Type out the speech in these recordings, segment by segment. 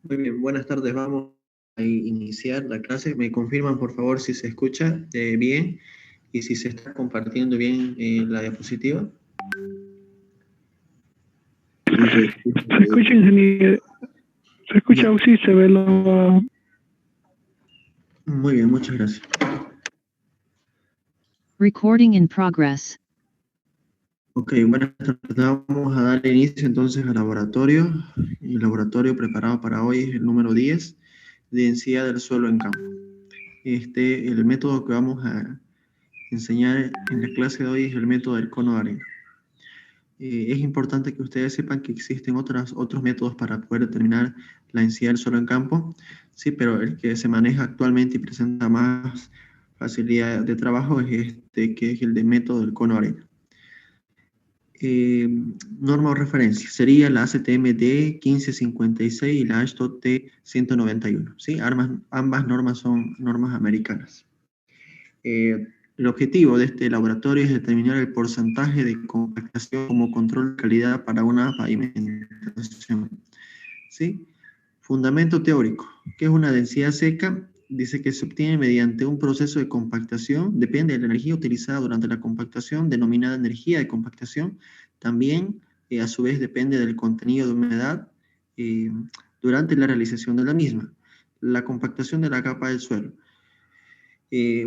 Muy bien, buenas tardes. Vamos a iniciar la clase. ¿Me confirman, por favor, si se escucha bien y si se está compartiendo bien la diapositiva? Se escucha, ingeniero. Se escucha, sí, se ve la... Muy bien, muchas gracias. Recording in progress. Ok, buenas tardes. Vamos a dar inicio entonces al laboratorio. El laboratorio preparado para hoy es el número 10, densidad del suelo en campo. El método que vamos a enseñar en la clase de hoy es el método del cono de arena. Es importante que ustedes sepan que existen otros métodos para poder determinar la densidad del suelo en campo, sí, pero el que se maneja actualmente y presenta más facilidad de trabajo es que es el de método del cono de arena. Norma o referencia sería la ACTM-D 1556 y la AASHTO T191, ¿sí? Ambas normas son normas americanas. El objetivo de este laboratorio es determinar el porcentaje de compactación como control de calidad para una pavimentación, ¿sí? Fundamento teórico. ¿Qué es una densidad seca? Dice que se obtiene mediante un proceso de compactación, depende de la energía utilizada durante la compactación, denominada energía de compactación. También, a su vez, depende del contenido de humedad durante la realización de la misma. La compactación de la capa del suelo.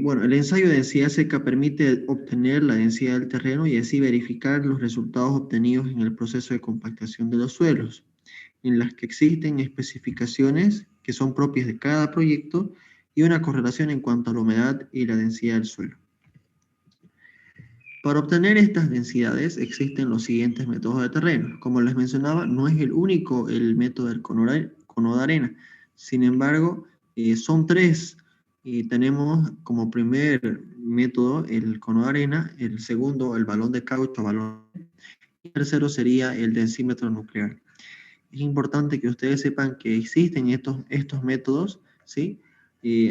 Bueno, el ensayo de densidad seca permite obtener la densidad del terreno y así verificar los resultados obtenidos en el proceso de compactación de los suelos, en las que existen especificaciones que son propias de cada proyecto y una correlación en cuanto a la humedad y la densidad del suelo. Para obtener estas densidades existen los siguientes métodos de terreno. Como les mencionaba, no es el único el método del cono de arena. Sin embargo, son tres. Tenemos como primer método el cono de arena, el segundo el balón de caucho, y el tercero sería el densímetro nuclear. Es importante que ustedes sepan que existen estos métodos, ¿sí?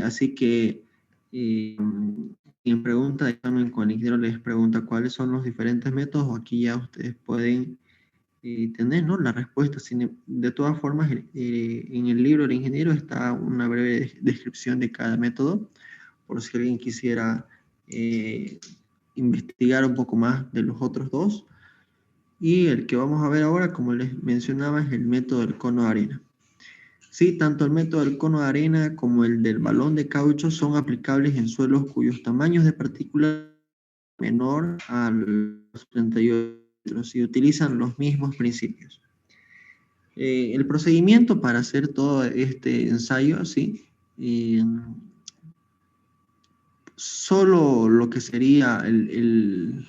Así que quien pregunta, examen con el ingeniero les pregunta cuáles son los diferentes métodos, aquí ya ustedes pueden tener, ¿no?, la respuesta. De todas formas, en el libro del ingeniero está una breve descripción de cada método, por si alguien quisiera investigar un poco más de los otros dos. Y el que vamos a ver ahora, como les mencionaba, es el método del cono de arena. Sí, tanto el método del cono de arena como el del balón de caucho son aplicables en suelos cuyos tamaños de partículas menor a los 38 y utilizan los mismos principios. El procedimiento para hacer todo este ensayo, ¿sí? Solo lo que sería el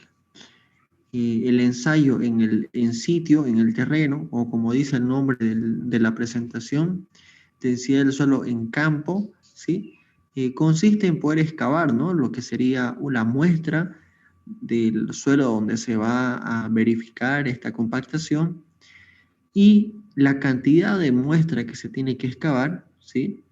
ensayo en sitio, en el terreno, o como dice el nombre de la presentación, densidad del suelo en campo, ¿sí? Consiste en poder excavar, ¿no?, lo que sería una muestra del suelo donde se va a verificar esta compactación y la cantidad de muestra que se tiene que excavar, ¿sí?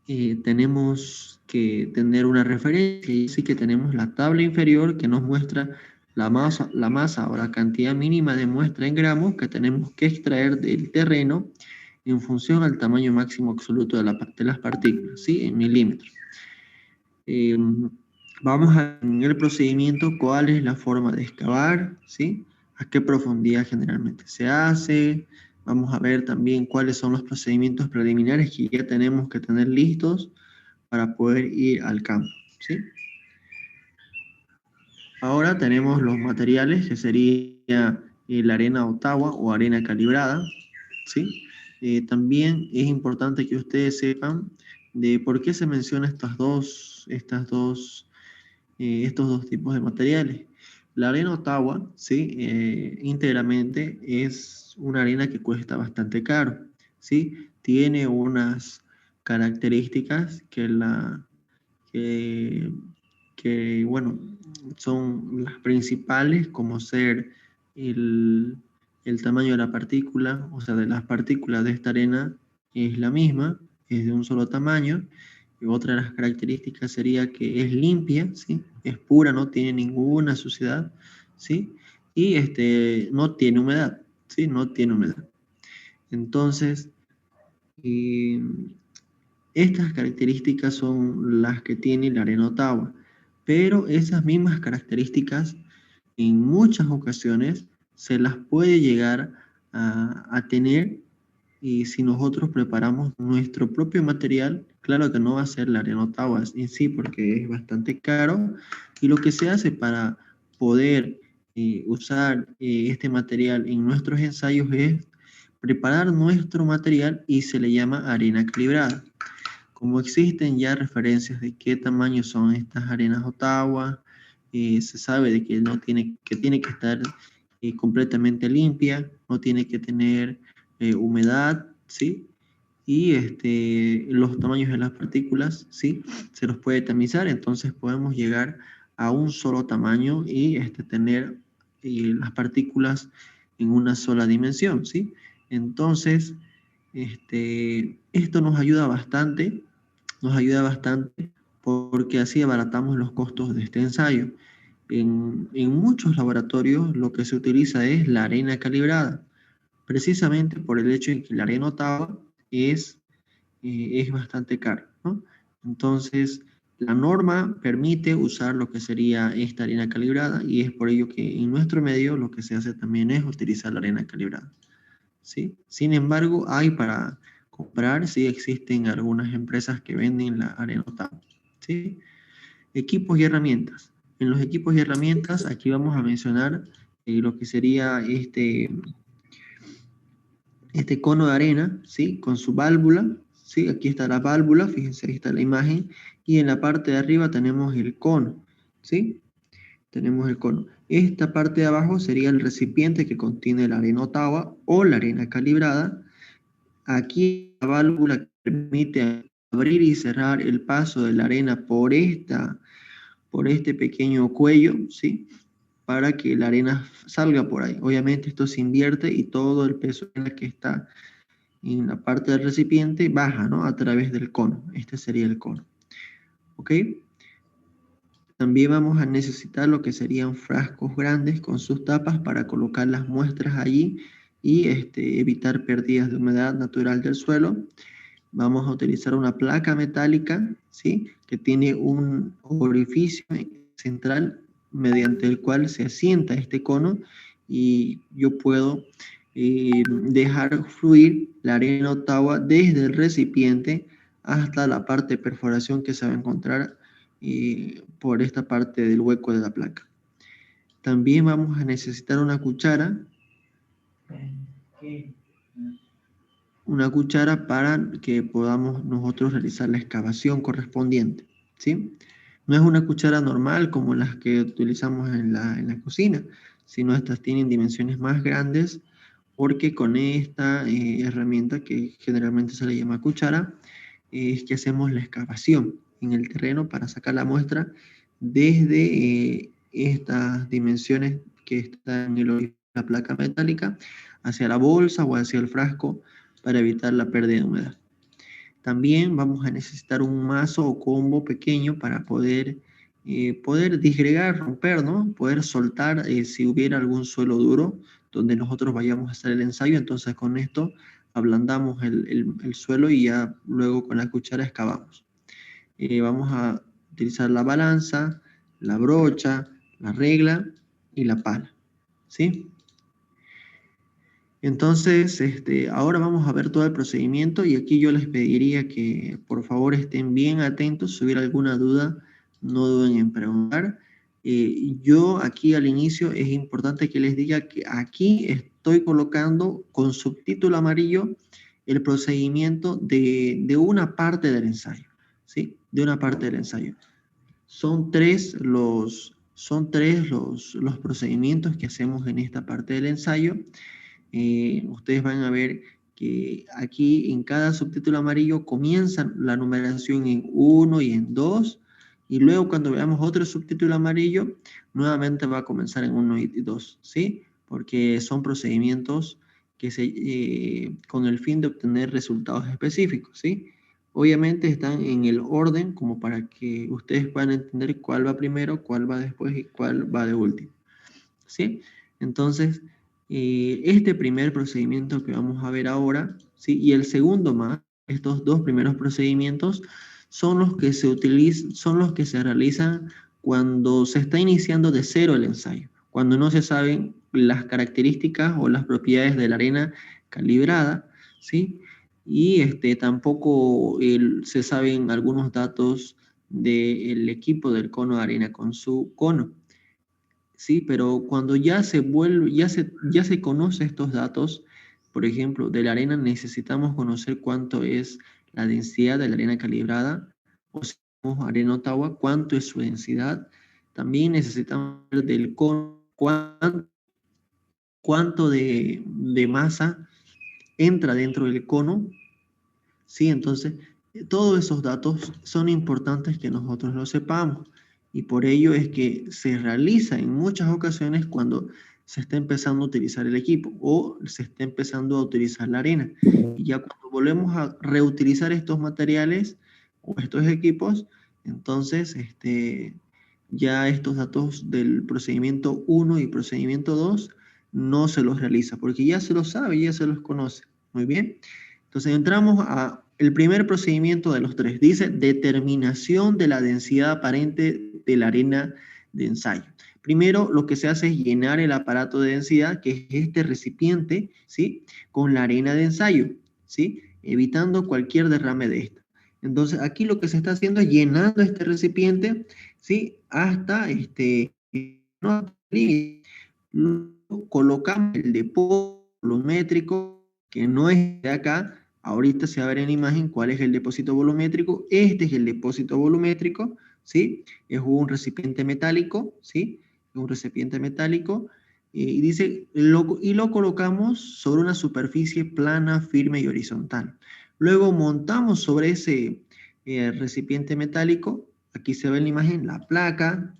Tenemos que tener una referencia, y sí que tenemos la tabla inferior que nos muestra la masa o la cantidad mínima de muestra en gramos que tenemos que extraer del terreno en función al tamaño máximo absoluto de las partículas, ¿sí? En milímetros. Vamos a ver en el procedimiento cuál es la forma de excavar, ¿sí? A qué profundidad generalmente se hace. Vamos a ver también cuáles son los procedimientos preliminares que ya tenemos que tener listos para poder ir al campo, ¿sí? Ahora tenemos los materiales, que sería la arena Ottawa o arena calibrada, ¿sí? También es importante que ustedes sepan de por qué se menciona estos dos tipos de materiales. La arena Ottawa, ¿sí? Íntegramente es una arena que cuesta bastante caro, ¿sí? Tiene unas características que, bueno, son las principales, como ser el, el tamaño de la partícula, o sea, de las partículas de esta arena es la misma, es de un solo tamaño. Y otra de las características sería que es limpia, ¿sí? Es pura, no tiene ninguna suciedad, ¿sí? Y no tiene humedad, ¿sí? No tiene humedad. Entonces, y estas características son las que tiene la arena Ottawa, pero esas mismas características en muchas ocasiones se las puede llegar a tener, y si nosotros preparamos nuestro propio material. Claro que no va a ser la arena Ottawa en sí porque es bastante caro, y lo que se hace para poder usar este material en nuestros ensayos es preparar nuestro material y se le llama arena calibrada. Como existen ya referencias de qué tamaño son estas arenas Ottawa, se sabe de que tiene que estar completamente limpia, no tiene que tener humedad, ¿sí? Y los tamaños de las partículas, ¿sí? Se los puede tamizar, entonces podemos llegar a un solo tamaño y tener las partículas en una sola dimensión, ¿sí? Entonces, esto nos ayuda bastante porque así abaratamos los costos de este ensayo. En muchos laboratorios lo que se utiliza es la arena calibrada, precisamente por el hecho de que la arena Ottawa es bastante cara, ¿no? Entonces, la norma permite usar lo que sería esta arena calibrada, y es por ello que en nuestro medio lo que se hace también es utilizar la arena calibrada, ¿sí? Sin embargo, hay para comprar, sí existen algunas empresas que venden la arena Ottawa, ¿sí? Equipos y herramientas. En los equipos y herramientas, aquí vamos a mencionar lo que sería este cono de arena, ¿sí? Con su válvula, ¿sí? Aquí está la válvula, fíjense, ahí está la imagen, y en la parte de arriba tenemos el cono, ¿sí? Tenemos el cono. Esta parte de abajo sería el recipiente que contiene la arena Ottawa o la arena calibrada. Aquí la válvula permite abrir y cerrar el paso de la arena por este pequeño cuello, ¿sí? Para que la arena salga por ahí. Obviamente esto se invierte y todo el peso que está en la parte del recipiente baja, ¿no? A través del cono. Este sería el cono. ¿Ok? También vamos a necesitar lo que serían frascos grandes con sus tapas para colocar las muestras allí y evitar pérdidas de humedad natural del suelo. Vamos a utilizar una placa metálica, ¿sí? Que tiene un orificio central mediante el cual se asienta este cono, y yo puedo dejar fluir la arena Ottawa desde el recipiente hasta la parte de perforación que se va a encontrar por esta parte del hueco de la placa. También vamos a necesitar una cuchara para que podamos nosotros realizar la excavación correspondiente, ¿sí? No es una cuchara normal como las que utilizamos en la cocina, sino estas tienen dimensiones más grandes, porque con esta herramienta, que generalmente se le llama cuchara, es que hacemos la excavación en el terreno para sacar la muestra desde estas dimensiones que están en la placa metálica hacia la bolsa o hacia el frasco, para evitar la pérdida de humedad. También vamos a necesitar un mazo o combo pequeño para poder disgregar, romper, ¿no? Poder soltar si hubiera algún suelo duro donde nosotros vayamos a hacer el ensayo. Entonces con esto ablandamos el suelo y ya luego con la cuchara excavamos. Vamos a utilizar la balanza, la brocha, la regla y la pala, ¿sí? Entonces, ahora vamos a ver todo el procedimiento y aquí yo les pediría que por favor estén bien atentos. Si hubiera alguna duda, no duden en preguntar. Yo aquí al inicio es importante que les diga que aquí estoy colocando con subtítulo amarillo el procedimiento de una parte del ensayo, ¿sí? De una parte del ensayo. Son tres los procedimientos que hacemos en esta parte del ensayo. Ustedes van a ver que aquí en cada subtítulo amarillo comienza la numeración en 1 y en 2, y luego cuando veamos otro subtítulo amarillo, nuevamente va a comenzar en 1 y 2, ¿sí? Porque son procedimientos que con el fin de obtener resultados específicos, ¿sí? Obviamente están en el orden como para que ustedes puedan entender cuál va primero, cuál va después y cuál va de último, ¿sí? Entonces, este primer procedimiento que vamos a ver ahora, ¿sí? Y el segundo más, estos dos primeros procedimientos son los que se utilizan, son los que se realizan cuando se está iniciando de cero el ensayo, cuando no se saben las características o las propiedades de la arena calibrada, ¿sí? Y tampoco se saben algunos datos del equipo del cono de arena con su cono. Sí, pero cuando ya se vuelve, ya se conoce estos datos, por ejemplo, de la arena necesitamos conocer cuánto es la densidad de la arena calibrada, o si tenemos arena Ottawa, cuánto es su densidad. También necesitamos ver del cono cuánto de masa entra dentro del cono. Sí, entonces, todos esos datos son importantes que nosotros lo sepamos, y por ello es que se realiza en muchas ocasiones cuando se está empezando a utilizar el equipo o se está empezando a utilizar la arena. Y ya cuando volvemos a reutilizar estos materiales o estos equipos, entonces ya estos datos del procedimiento 1 y procedimiento 2 no se los realiza, porque ya se los sabe, ya se los conoce. Muy bien. Entonces entramos a el primer procedimiento de los tres. Dice determinación de la densidad aparente de la arena de ensayo. Primero lo que se hace es llenar el aparato de densidad, que es este recipiente, ¿sí? Con la arena de ensayo, ¿sí? Evitando cualquier derrame de esta. Entonces aquí lo que se está haciendo es llenando este recipiente, ¿sí? Hasta no, colocamos el depósito volumétrico, que no es de acá. Ahorita se va a ver en la imagen cuál es el depósito volumétrico. Este es el depósito volumétrico, ¿sí? Es un recipiente metálico, ¿sí? Es un recipiente metálico. Y dice, lo colocamos sobre una superficie plana, firme y horizontal. Luego montamos sobre ese recipiente metálico, aquí se ve en la imagen la placa.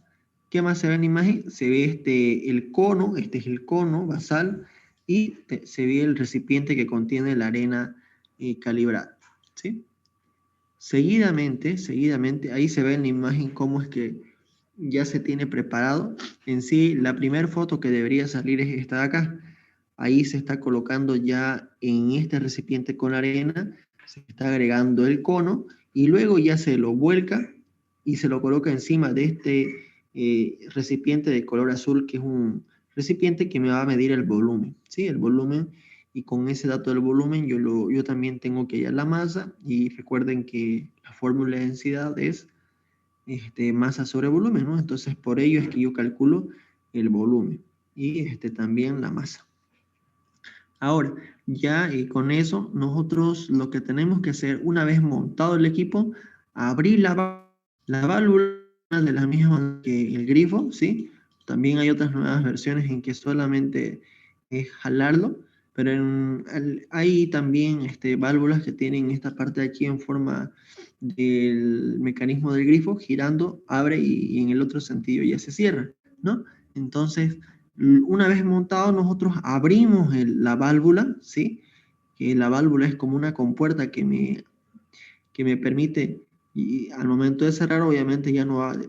¿Qué más se ve en la imagen? Se ve el cono, este es el cono basal, y se ve el recipiente que contiene la arena calibrada, ¿sí? Seguidamente, ahí se ve en la imagen cómo es que ya se tiene preparado. En sí, la primera foto que debería salir es esta de acá. Ahí se está colocando ya en este recipiente con arena, se está agregando el cono y luego ya se lo vuelca y se lo coloca encima de este recipiente de color azul, que es un recipiente que me va a medir el volumen, ¿sí? El volumen, y con ese dato del volumen yo también tengo que hallar la masa, y recuerden que la fórmula de densidad es masa sobre volumen, ¿no? Entonces por ello es que yo calculo el volumen y también la masa. Ahora, ya con eso, nosotros lo que tenemos que hacer, una vez montado el equipo, abrir la válvula de la misma que el grifo, ¿sí? También hay otras nuevas versiones en que solamente es jalarlo, pero hay también válvulas que tienen esta parte de aquí en forma del mecanismo del grifo, girando, abre y en el otro sentido ya se cierra, ¿no? Entonces, una vez montado, nosotros abrimos la válvula, ¿sí? Que la válvula es como una compuerta que me permite, y al momento de cerrar, obviamente ya no va a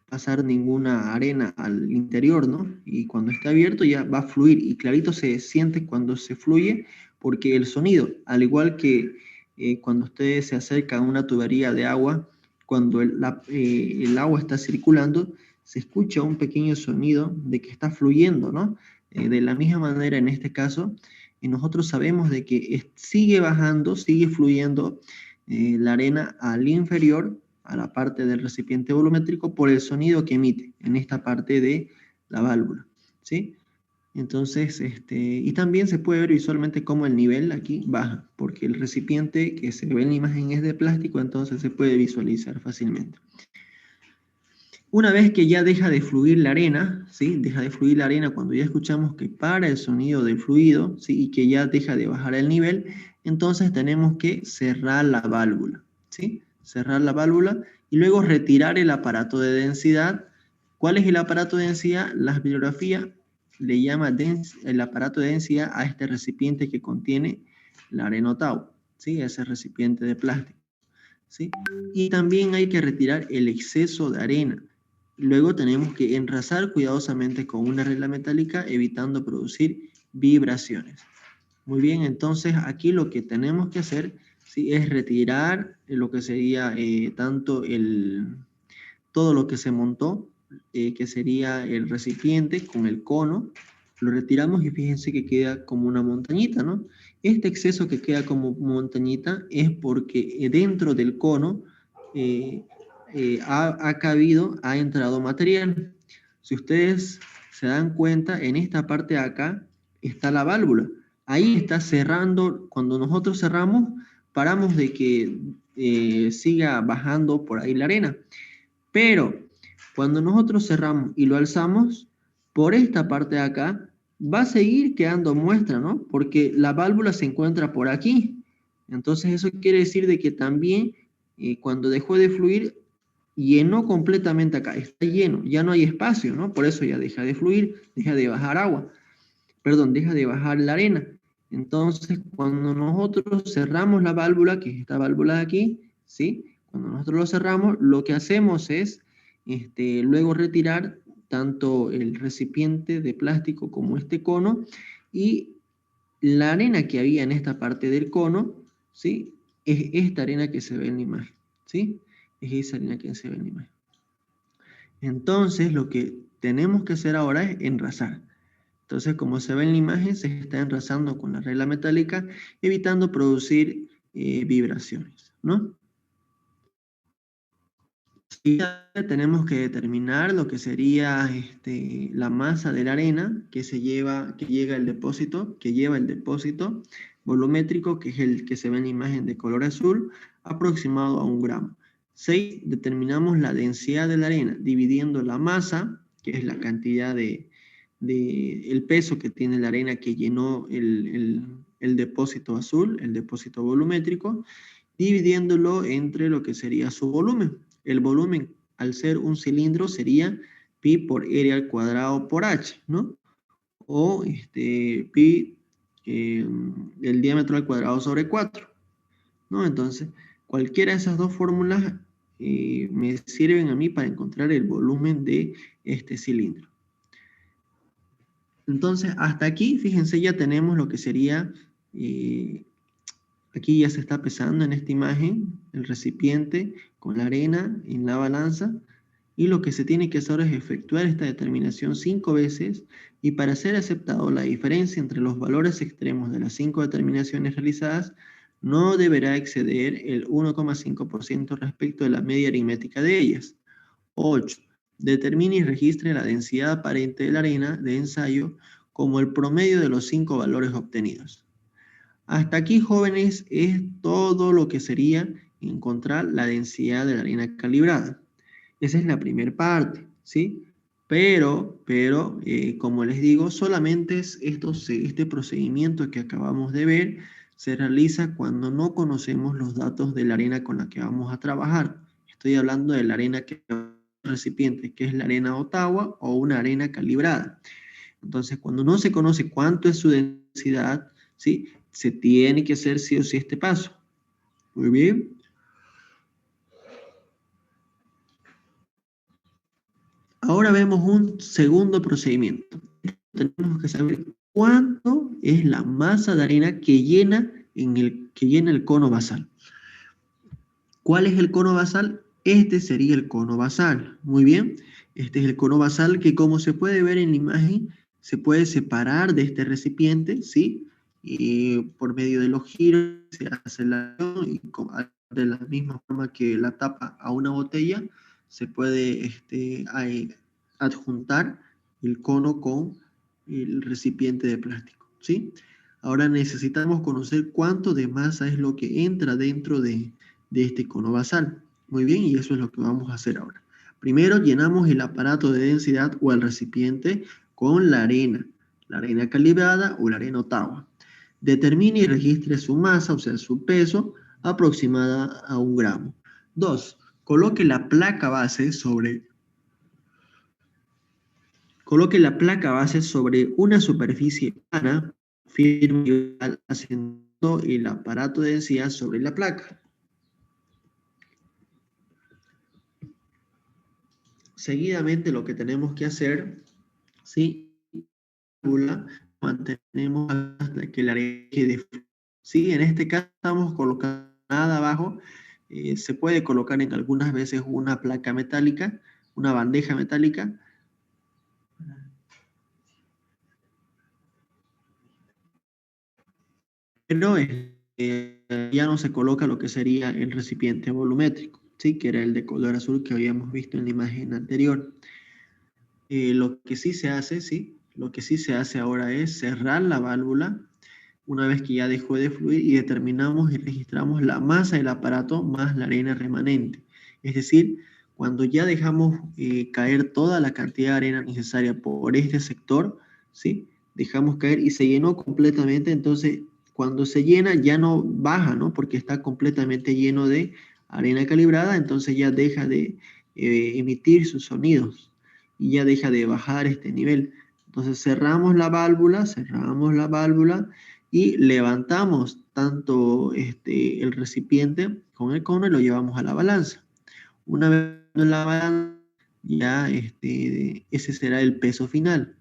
pasar ninguna arena al interior, ¿no? Y cuando está abierto ya va a fluir, y clarito se siente cuando se fluye, porque el sonido, al igual que cuando ustedes se acercan a una tubería de agua, cuando el agua está circulando, se escucha un pequeño sonido de que está fluyendo, ¿no? De la misma manera, en este caso, nosotros sabemos de que sigue bajando, sigue fluyendo la arena al inferior, a la parte del recipiente volumétrico, por el sonido que emite en esta parte de la válvula, ¿sí? Entonces, y también se puede ver visualmente cómo el nivel aquí baja, porque el recipiente que se ve en la imagen es de plástico, entonces se puede visualizar fácilmente. Una vez que ya deja de fluir la arena, ¿sí? Deja de fluir la arena cuando ya escuchamos que para el sonido del fluido, ¿sí? Y que ya deja de bajar el nivel, entonces tenemos que cerrar la válvula, ¿sí? Cerrar la válvula y luego retirar el aparato de densidad. ¿Cuál es el aparato de densidad? La bibliografía le llama el aparato de densidad a este recipiente que contiene la arena Ottawa, ¿sí? Ese recipiente de plástico, ¿sí? Y también hay que retirar el exceso de arena. Luego tenemos que enrasar cuidadosamente con una regla metálica, evitando producir vibraciones. Muy bien, entonces aquí lo que tenemos que hacer, ¿sí? Es retirar lo que sería todo lo que se montó, que sería el recipiente con el cono. Lo retiramos y fíjense que queda como una montañita, ¿no? Este exceso que queda como montañita es porque dentro del cono ha entrado material. Si ustedes se dan cuenta, en esta parte de acá está la válvula. Ahí está cerrando, cuando nosotros cerramos, paramos de que siga bajando por ahí la arena. Pero cuando nosotros cerramos y lo alzamos, por esta parte de acá, va a seguir quedando muestra, ¿no? Porque la válvula se encuentra por aquí. Entonces eso quiere decir de que también cuando dejó de fluir, llenó completamente acá, está lleno, ya no hay espacio, ¿no? Por eso ya deja de fluir, deja de bajar agua, perdón, deja de bajar la arena. Entonces, cuando nosotros cerramos la válvula, que es esta válvula de aquí, ¿sí? Cuando nosotros lo cerramos, lo que hacemos es luego retirar tanto el recipiente de plástico como este cono y la arena que había en esta parte del cono, ¿sí? Es esta arena que se ve en la imagen, ¿sí? Es esa arena que se ve en la imagen. Entonces, lo que tenemos que hacer ahora es enrasar. Entonces, como se ve en la imagen, se está enrasando con la regla metálica, evitando producir vibraciones, ¿no? Y ya tenemos que determinar lo que sería la masa de la arena que llega al depósito, que lleva el depósito volumétrico, que es el que se ve en la imagen de color azul, aproximado a 1 gramo. 6. Determinamos la densidad de la arena, dividiendo la masa, que es la cantidad el peso que tiene la arena que llenó el depósito azul, el depósito volumétrico, dividiéndolo entre lo que sería su volumen. El volumen, al ser un cilindro, sería pi por r al cuadrado por h, ¿no? O pi, el diámetro al cuadrado sobre 4, ¿no? Entonces, cualquiera de esas dos fórmulas me sirven a mí para encontrar el volumen de este cilindro. Entonces, hasta aquí, fíjense, ya tenemos lo que sería, aquí ya se está pesando en esta imagen el recipiente con la arena en la balanza, y lo que se tiene que hacer es efectuar esta determinación 5 veces, y para ser aceptado la diferencia entre los valores extremos de las 5 determinaciones realizadas no deberá exceder el 1,5% respecto de la media aritmética de ellas. 8. Determine y registre la densidad aparente de la arena de ensayo como el promedio de los 5 valores obtenidos. Hasta aquí, jóvenes, es todo lo que sería encontrar la densidad de la arena calibrada. Esa es la primera parte, ¿sí? Pero como les digo, solamente este procedimiento que acabamos de ver se realiza cuando no conocemos los datos de la arena con la que vamos a trabajar. Estoy hablando de la arena que recipiente, que es la arena Ottawa o una arena calibrada. Entonces, cuando no se conoce cuánto es su densidad, ¿sí? Se tiene que hacer sí o sí este paso. Muy bien. Ahora vemos un segundo procedimiento. Tenemos que saber cuánto es la masa de arena que llena el cono basal. ¿Cuál es el cono basal? Este sería el cono basal. Muy bien. Este es el cono basal que, como se puede ver en la imagen, se puede separar de este recipiente, ¿sí? Y por medio de los giros se hace la y de la misma forma que la tapa a una botella, se puede adjuntar el cono con el recipiente de plástico, ¿sí? Ahora necesitamos conocer cuánto de masa es lo que entra dentro de este cono basal. Muy bien, y eso es lo que vamos a hacer ahora. Primero llenamos el aparato de densidad o el recipiente con la arena calibrada o la arena Ottawa. Determine y registre su masa, o sea, su peso, aproximada a 1 gramo. 2. Coloque la placa base sobre una superficie plana, firme, haciendo el aparato de densidad sobre la placa. Seguidamente lo que tenemos que hacer, ¿sí? Mantenemos hasta que la arena quede. ¿Sí? En este caso estamos colocando nada abajo. Se puede colocar en algunas veces una placa metálica, una bandeja metálica. Pero ya no se coloca lo que sería el recipiente volumétrico, ¿sí? Que era el de color azul que habíamos visto en la imagen anterior. Lo que sí se hace, ¿sí? Lo que sí se hace ahora es cerrar la válvula una vez que ya dejó de fluir y determinamos y registramos la masa del aparato más la arena remanente. Es decir, cuando ya dejamos caer toda la cantidad de arena necesaria por este sector, ¿sí? Dejamos caer y se llenó completamente, entonces cuando se llena ya no baja, ¿no? Porque está completamente lleno de arena calibrada, entonces ya deja de emitir sus sonidos y ya deja de bajar este nivel. Entonces cerramos la válvula y levantamos tanto el recipiente con el cono y lo llevamos a la balanza. Una vez en la balanza, ya ese será el peso final.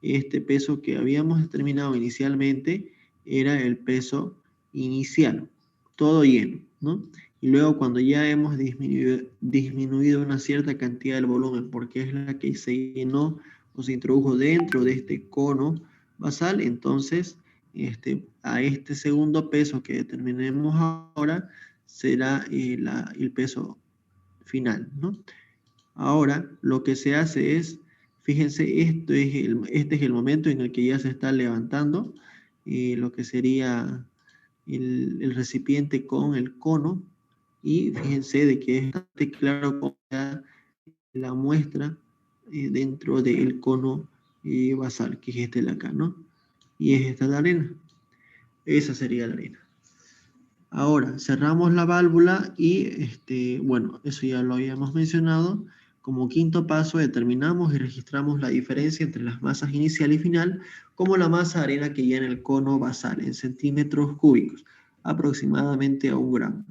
Este peso que habíamos determinado inicialmente era el peso inicial, todo lleno, ¿no? Y luego cuando ya hemos disminuido una cierta cantidad del volumen, porque es la que se llenó o se introdujo dentro de este cono basal, entonces a este segundo peso que determinemos ahora será el peso final, ¿no? Ahora lo que se hace es, fíjense, este es el momento en el que ya se está levantando lo que sería el recipiente con el cono, y fíjense de que es bastante claro cómo está la muestra dentro del cono basal, que es este de acá, ¿no? Y es esta la arena. Esa sería la arena. Ahora, cerramos la válvula y, bueno, eso ya lo habíamos mencionado. Como quinto paso, determinamos y registramos la diferencia entre las masas inicial y final, como la masa de arena que llena el cono basal en centímetros cúbicos, aproximadamente a 1 gramo.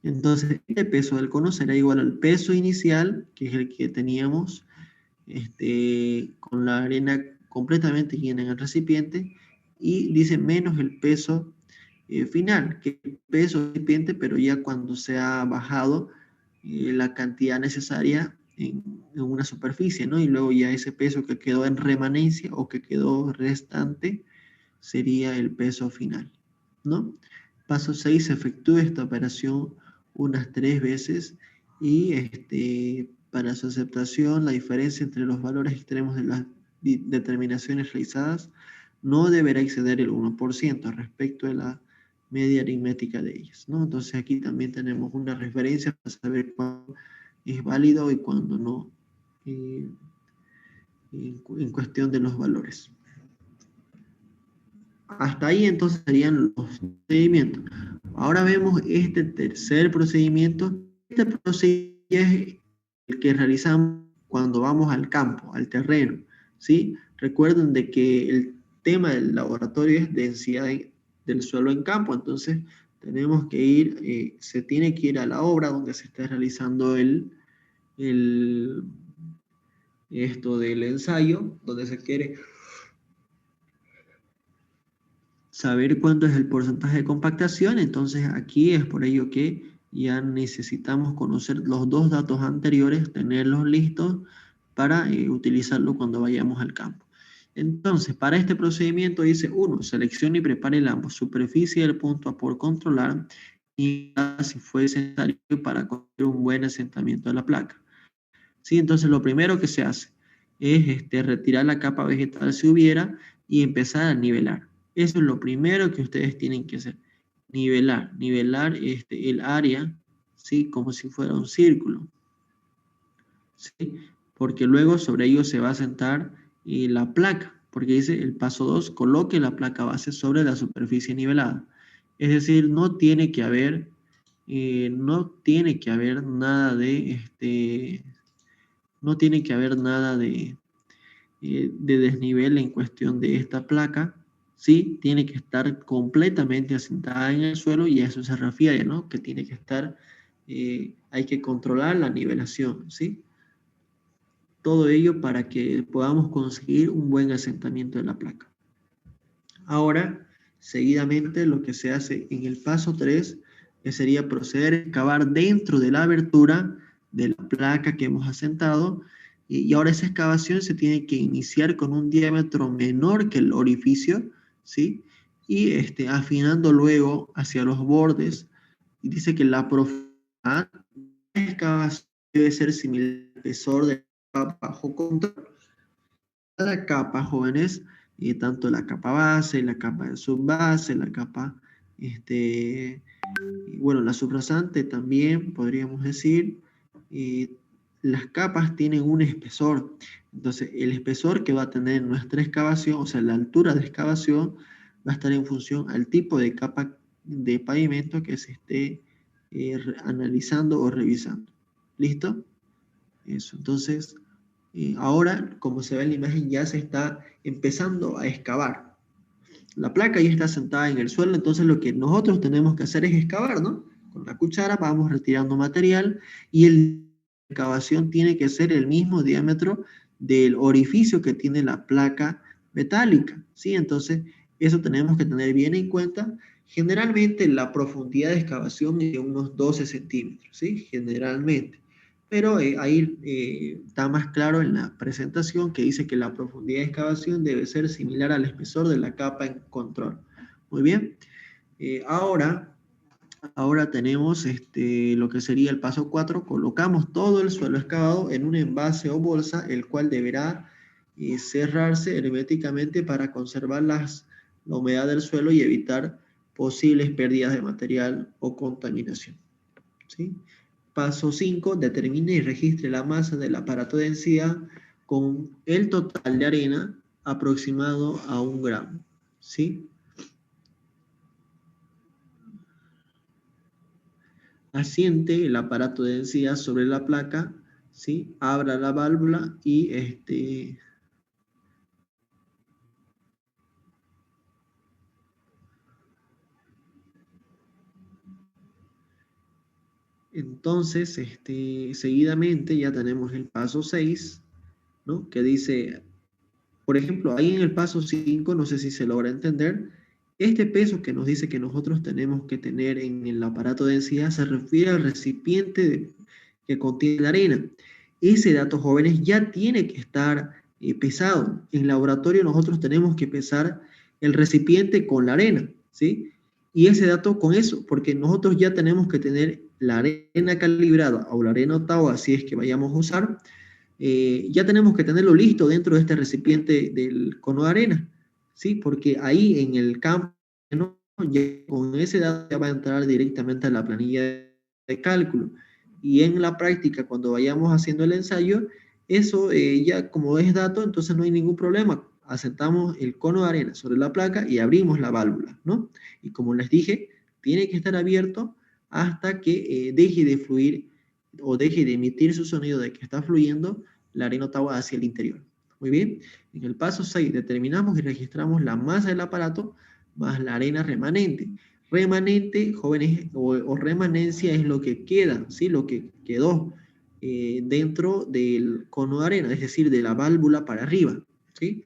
Entonces, el peso del cono será igual al peso inicial, que es el que teníamos con la arena completamente llena en el recipiente, y dice menos el peso final, que el peso del recipiente, pero ya cuando se ha bajado la cantidad necesaria en una superficie, ¿no? Y luego ya ese peso que quedó en remanencia o que quedó restante sería el peso final, ¿no? Paso 6, se efectúa esta operación unas 3 veces y para su aceptación, la diferencia entre los valores extremos de las determinaciones realizadas no deberá exceder el 1% respecto a la media aritmética de ellas, ¿no? Entonces aquí también tenemos una referencia para saber cuándo es válido y cuándo no, en cuestión de los valores. Hasta ahí entonces serían los procedimientos. Ahora vemos este tercer procedimiento. Este procedimiento es el que realizamos cuando vamos al campo, al terreno, ¿sí? Recuerden de que el tema del laboratorio es densidad del suelo en campo, entonces tenemos que ir, se tiene que ir a la obra donde se está realizando esto del ensayo, donde se quiere saber cuánto es el porcentaje de compactación. Entonces aquí es por ello que ya necesitamos conocer los dos datos anteriores, tenerlos listos para utilizarlo cuando vayamos al campo. Entonces, para este procedimiento dice 1, seleccione y prepare la superficie del punto a por controlar y si fue necesario para conseguir un buen asentamiento de la placa. ¿Sí? Entonces, lo primero que se hace es retirar la capa vegetal si hubiera y empezar a nivelar. Eso es lo primero que ustedes tienen que hacer. Nivelar el área, ¿sí? Como si fuera un círculo, ¿sí? Porque luego sobre ello se va a sentar la placa, porque dice el paso 2, coloque la placa base sobre la superficie nivelada. Es decir, no tiene que haber nada de no tiene que haber nada de desnivel en cuestión de esta placa, ¿sí? Tiene que estar completamente asentada en el suelo y a eso se refiere, ¿no? Que tiene que estar, hay que controlar la nivelación, ¿sí? Todo ello para que podamos conseguir un buen asentamiento de la placa. Ahora, seguidamente, lo que se hace en el paso 3 sería proceder a excavar dentro de la abertura de la placa que hemos asentado, y ahora esa excavación se tiene que iniciar con un diámetro menor que el orificio, ¿sí? Y afinando luego hacia los bordes, y dice que la profundidad de la excavación debe ser similar al espesor de la capa bajo control. Cada capa, jóvenes, tanto la capa base, la capa de subbase, la capa, bueno, la subrasante también, podríamos decir, las capas tienen un espesor. Entonces, el espesor que va a tener nuestra excavación, o sea, la altura de excavación, va a estar en función al tipo de capa de pavimento que se esté analizando o revisando. ¿Listo? Eso, entonces, ahora, como se ve en la imagen, ya se está empezando a excavar. La placa ya está sentada en el suelo, entonces lo que nosotros tenemos que hacer es excavar, ¿no? Con la cuchara vamos retirando material y la excavación tiene que ser el mismo diámetro del orificio que tiene la placa metálica, ¿sí? Entonces, eso tenemos que tener bien en cuenta. Generalmente la profundidad de excavación es de unos 12 centímetros, ¿sí? Generalmente. Pero ahí está más claro en la presentación que dice que la profundidad de excavación debe ser similar al espesor de la capa en control. Muy bien. Ahora tenemos lo que sería el paso 4. Colocamos todo el suelo excavado en un envase o bolsa, el cual deberá cerrarse herméticamente para conservar la humedad del suelo y evitar posibles pérdidas de material o contaminación. ¿Sí? Paso 5, determine y registre la masa del aparato de densidad con el total de arena aproximado a 1 gramo. ¿Sí? Asiente el aparato de densidad sobre la placa, ¿sí? Abra la válvula y entonces, seguidamente ya tenemos el paso 6, ¿no? Que dice, por ejemplo, ahí en el paso 5, no sé si se logra entender, este peso que nos dice que nosotros tenemos que tener en el aparato de densidad se refiere al recipiente que contiene la arena. Ese dato, jóvenes, ya tiene que estar pesado. En laboratorio nosotros tenemos que pesar el recipiente con la arena, ¿sí? Y ese dato con eso, porque nosotros ya tenemos que tener la arena calibrada o la arena Ottawa, si es que vayamos a usar, ya tenemos que tenerlo listo dentro de este recipiente del cono de arena, ¿sí? Porque ahí en el campo, ¿no? Ya con ese dato ya va a entrar directamente a la planilla de cálculo. Y en la práctica, cuando vayamos haciendo el ensayo, eso ya como es dato, entonces no hay ningún problema. Asentamos el cono de arena sobre la placa y abrimos la válvula, ¿no? Y como les dije, tiene que estar abierto hasta que deje de fluir o deje de emitir su sonido de que está fluyendo la arena Ottawa hacia el interior. Muy bien. En el paso 6 determinamos y registramos la masa del aparato más la arena remanente. Remanente, jóvenes, o remanencia es lo que queda, ¿sí? Lo que quedó dentro del cono de arena, es decir, de la válvula para arriba, ¿sí?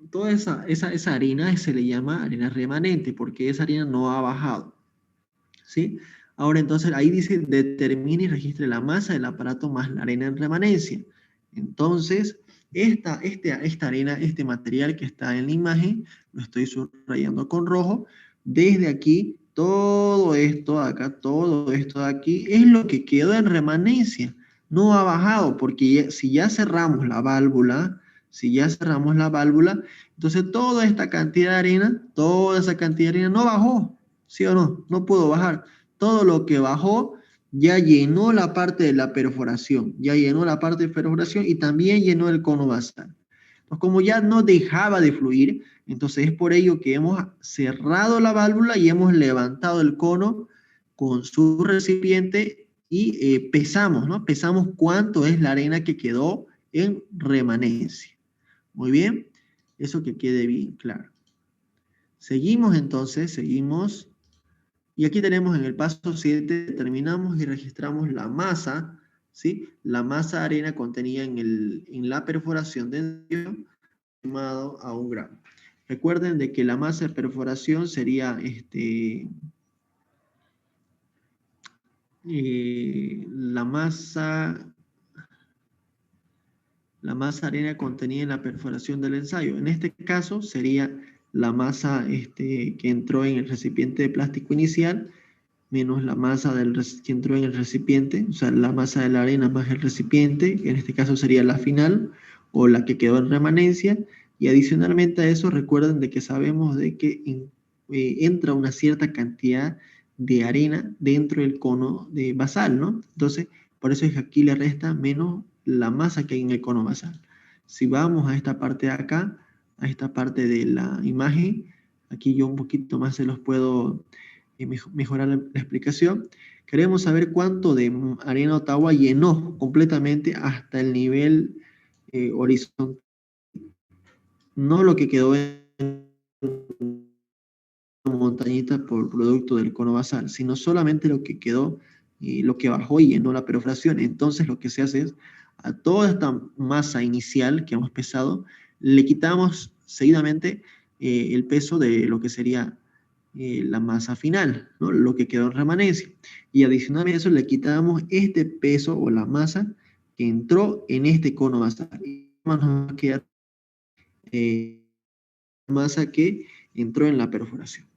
toda esa arena se le llama arena remanente, porque esa arena no ha bajado, ¿sí? Ahora entonces ahí dice determine y registre la masa del aparato más la arena en remanencia. Entonces, esta arena, este material que está en la imagen, lo estoy subrayando con rojo, desde aquí, todo esto de acá, todo esto de aquí, es lo que quedó en remanencia. No ha bajado, porque si ya cerramos la válvula, entonces toda esta cantidad de arena, toda esa cantidad de arena no bajó, ¿sí o no? No pudo bajar. Todo lo que bajó ya llenó la parte de la perforación, y también llenó el cono basal. Entonces, como ya no dejaba de fluir, entonces es por ello que hemos cerrado la válvula y hemos levantado el cono con su recipiente y pesamos, ¿no? Pesamos cuánto es la arena que quedó en remanencia. Muy bien, eso que quede bien claro. Seguimos entonces, seguimos. Y aquí tenemos en el paso 7, determinamos y registramos la masa, ¿sí? La masa de arena contenida en la perforación de ensayo, estimado a 1 gramo. Recuerden de que la masa de perforación sería la masa de arena contenida en la perforación del ensayo. En este caso sería la masa que entró en el recipiente de plástico inicial, menos la masa que entró en el recipiente, o sea, la masa de la arena más el recipiente, que en este caso sería la final, o la que quedó en remanencia, y adicionalmente a eso, recuerden de que sabemos de que entra una cierta cantidad de arena dentro del cono de basal, ¿no? Entonces, por eso es que aquí le resta menos la masa que hay en el cono basal. Si vamos a esta parte de acá, a esta parte de la imagen, aquí yo un poquito más se los puedo mejorar la explicación. Queremos saber cuánto de arena Ottawa llenó completamente hasta el nivel horizontal, no lo que quedó en montañita por producto del cono basal, sino solamente lo que quedó y lo que bajó y llenó la perforación. Entonces lo que se hace es a toda esta masa inicial que hemos pesado, le quitamos seguidamente el peso de lo que sería la masa final, ¿no? Lo que quedó en remanencia. Y adicionalmente a eso le quitamos este peso o la masa que entró en este cono basal. Y nos va a quedar masa que entró en la perforación.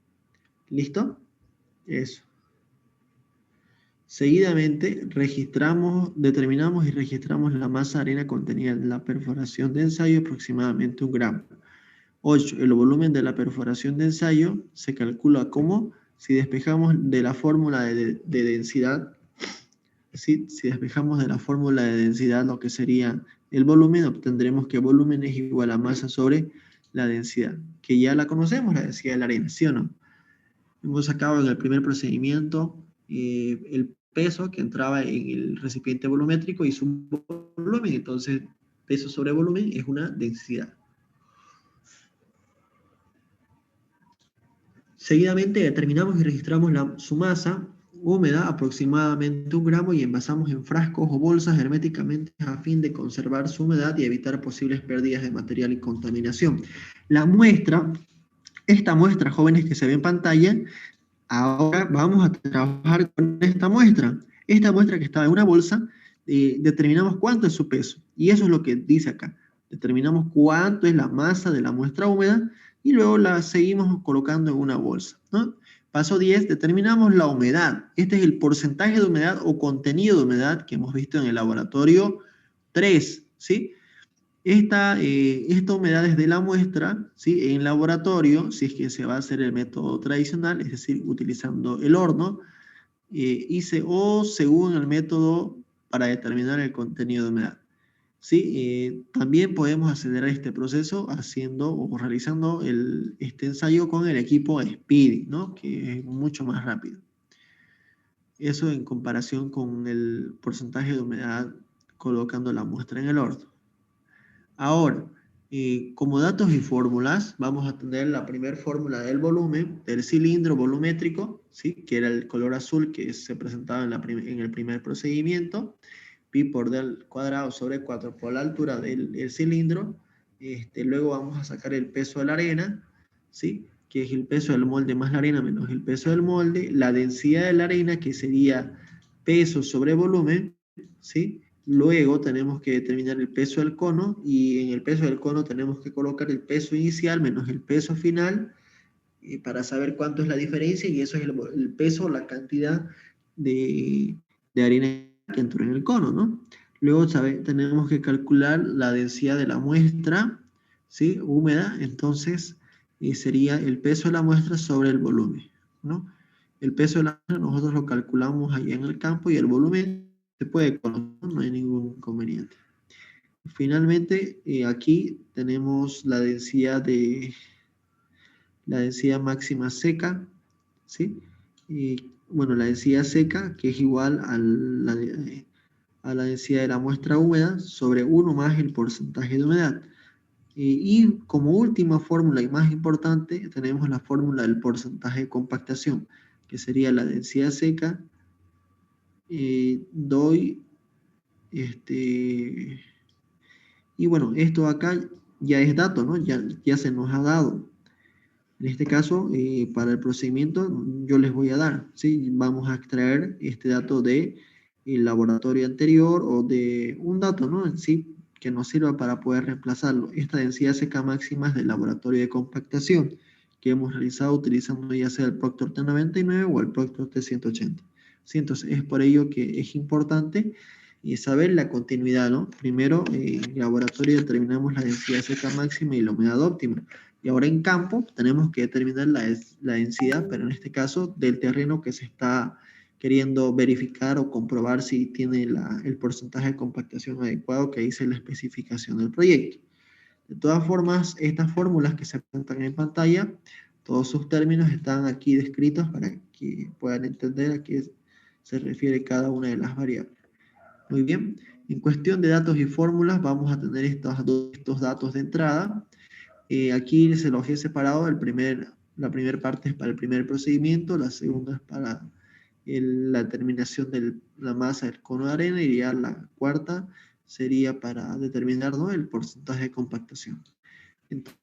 ¿Listo? Eso. Seguidamente determinamos y registramos la masa de arena contenida en la perforación de ensayo, aproximadamente 1 gramo. 8. El volumen de la perforación de ensayo se calcula como si despejamos de la fórmula de densidad, ¿sí? Si despejamos de la fórmula de densidad lo que sería el volumen, obtendremos que volumen es igual a masa sobre la densidad, que ya la conocemos, la densidad de la arena, ¿sí o no? Hemos sacado en el primer procedimiento el peso que entraba en el recipiente volumétrico y su volumen, entonces peso sobre volumen es una densidad. Seguidamente determinamos y registramos su masa húmeda, aproximadamente 1 gramo, y envasamos en frascos o bolsas herméticamente a fin de conservar su humedad y evitar posibles pérdidas de material y contaminación. Esta muestra, jóvenes que se ve en pantalla, ahora vamos a trabajar con esta muestra. Esta muestra que estaba en una bolsa, determinamos cuánto es su peso. Y eso es lo que dice acá. Determinamos cuánto es la masa de la muestra húmeda y luego la seguimos colocando en una bolsa, ¿no? Paso 10, determinamos la humedad. Este es el porcentaje de humedad o contenido de humedad que hemos visto en el laboratorio 3, ¿sí? Esta humedad es de la muestra, ¿sí? En laboratorio, si es que se va a hacer el método tradicional, es decir, utilizando el horno, o según el método para determinar el contenido de humedad. ¿Sí? También podemos acelerar este proceso haciendo o realizando este ensayo con el equipo Speedy, ¿no? Que es mucho más rápido. Eso en comparación con el porcentaje de humedad colocando la muestra en el horno. Ahora, como datos y fórmulas, vamos a tener la primera fórmula del volumen del cilindro volumétrico, ¿sí? Que era el color azul que se presentaba en el primer procedimiento, pi por del cuadrado sobre 4 por la altura del cilindro, Luego vamos a sacar el peso de la arena, ¿sí? Que es el peso del molde más la arena menos el peso del molde, la densidad de la arena, que sería peso sobre volumen, ¿sí? Luego tenemos que determinar el peso del cono, y en el peso del cono tenemos que colocar el peso inicial menos el peso final, para saber cuánto es la diferencia, y eso es el peso, la cantidad de, de arena que entró en el cono, ¿no? Luego tenemos que calcular la densidad de la muestra, ¿sí? Húmeda. Entonces sería el peso de la muestra sobre el volumen, ¿no? El peso de la muestra nosotros lo calculamos allá en el campo, y el volumen se puede conocer, no hay ningún inconveniente. Finalmente, aquí tenemos la densidad máxima seca, ¿sí? Y bueno, la densidad seca, que es igual a la densidad de la muestra húmeda sobre 1 más el porcentaje de humedad. Y como última fórmula y más importante, tenemos la fórmula del porcentaje de compactación, que sería la densidad seca, doy, y bueno, esto acá ya es dato, ¿no? Ya se nos ha dado. En este caso, para el procedimiento, yo les voy a dar, ¿sí? Vamos a extraer este dato del laboratorio anterior, o de un dato, ¿no? En sí, que nos sirva para poder reemplazarlo. Esta densidad seca máxima es del laboratorio de compactación, que hemos realizado utilizando ya sea el Proctor T99 o el Proctor T180. ¿Sí? Entonces, es por ello que es importante saber la continuidad, ¿no? Primero, en el laboratorio determinamos la densidad seca máxima y la humedad óptima. Y ahora en campo tenemos que determinar la densidad, pero en este caso del terreno que se está queriendo verificar o comprobar si tiene el porcentaje de compactación adecuado que dice la especificación del proyecto. De todas formas, estas fórmulas que se presentan en pantalla, todos sus términos están aquí descritos para que puedan entender a qué se refiere cada una de las variables. Muy bien, en cuestión de datos y fórmulas vamos a tener estos datos de entrada. Aquí se los he separado. La primera parte es para el primer procedimiento, la segunda es para la determinación de la masa del cono de arena, y ya la cuarta sería para determinar, ¿no?, el porcentaje de compactación. Entonces,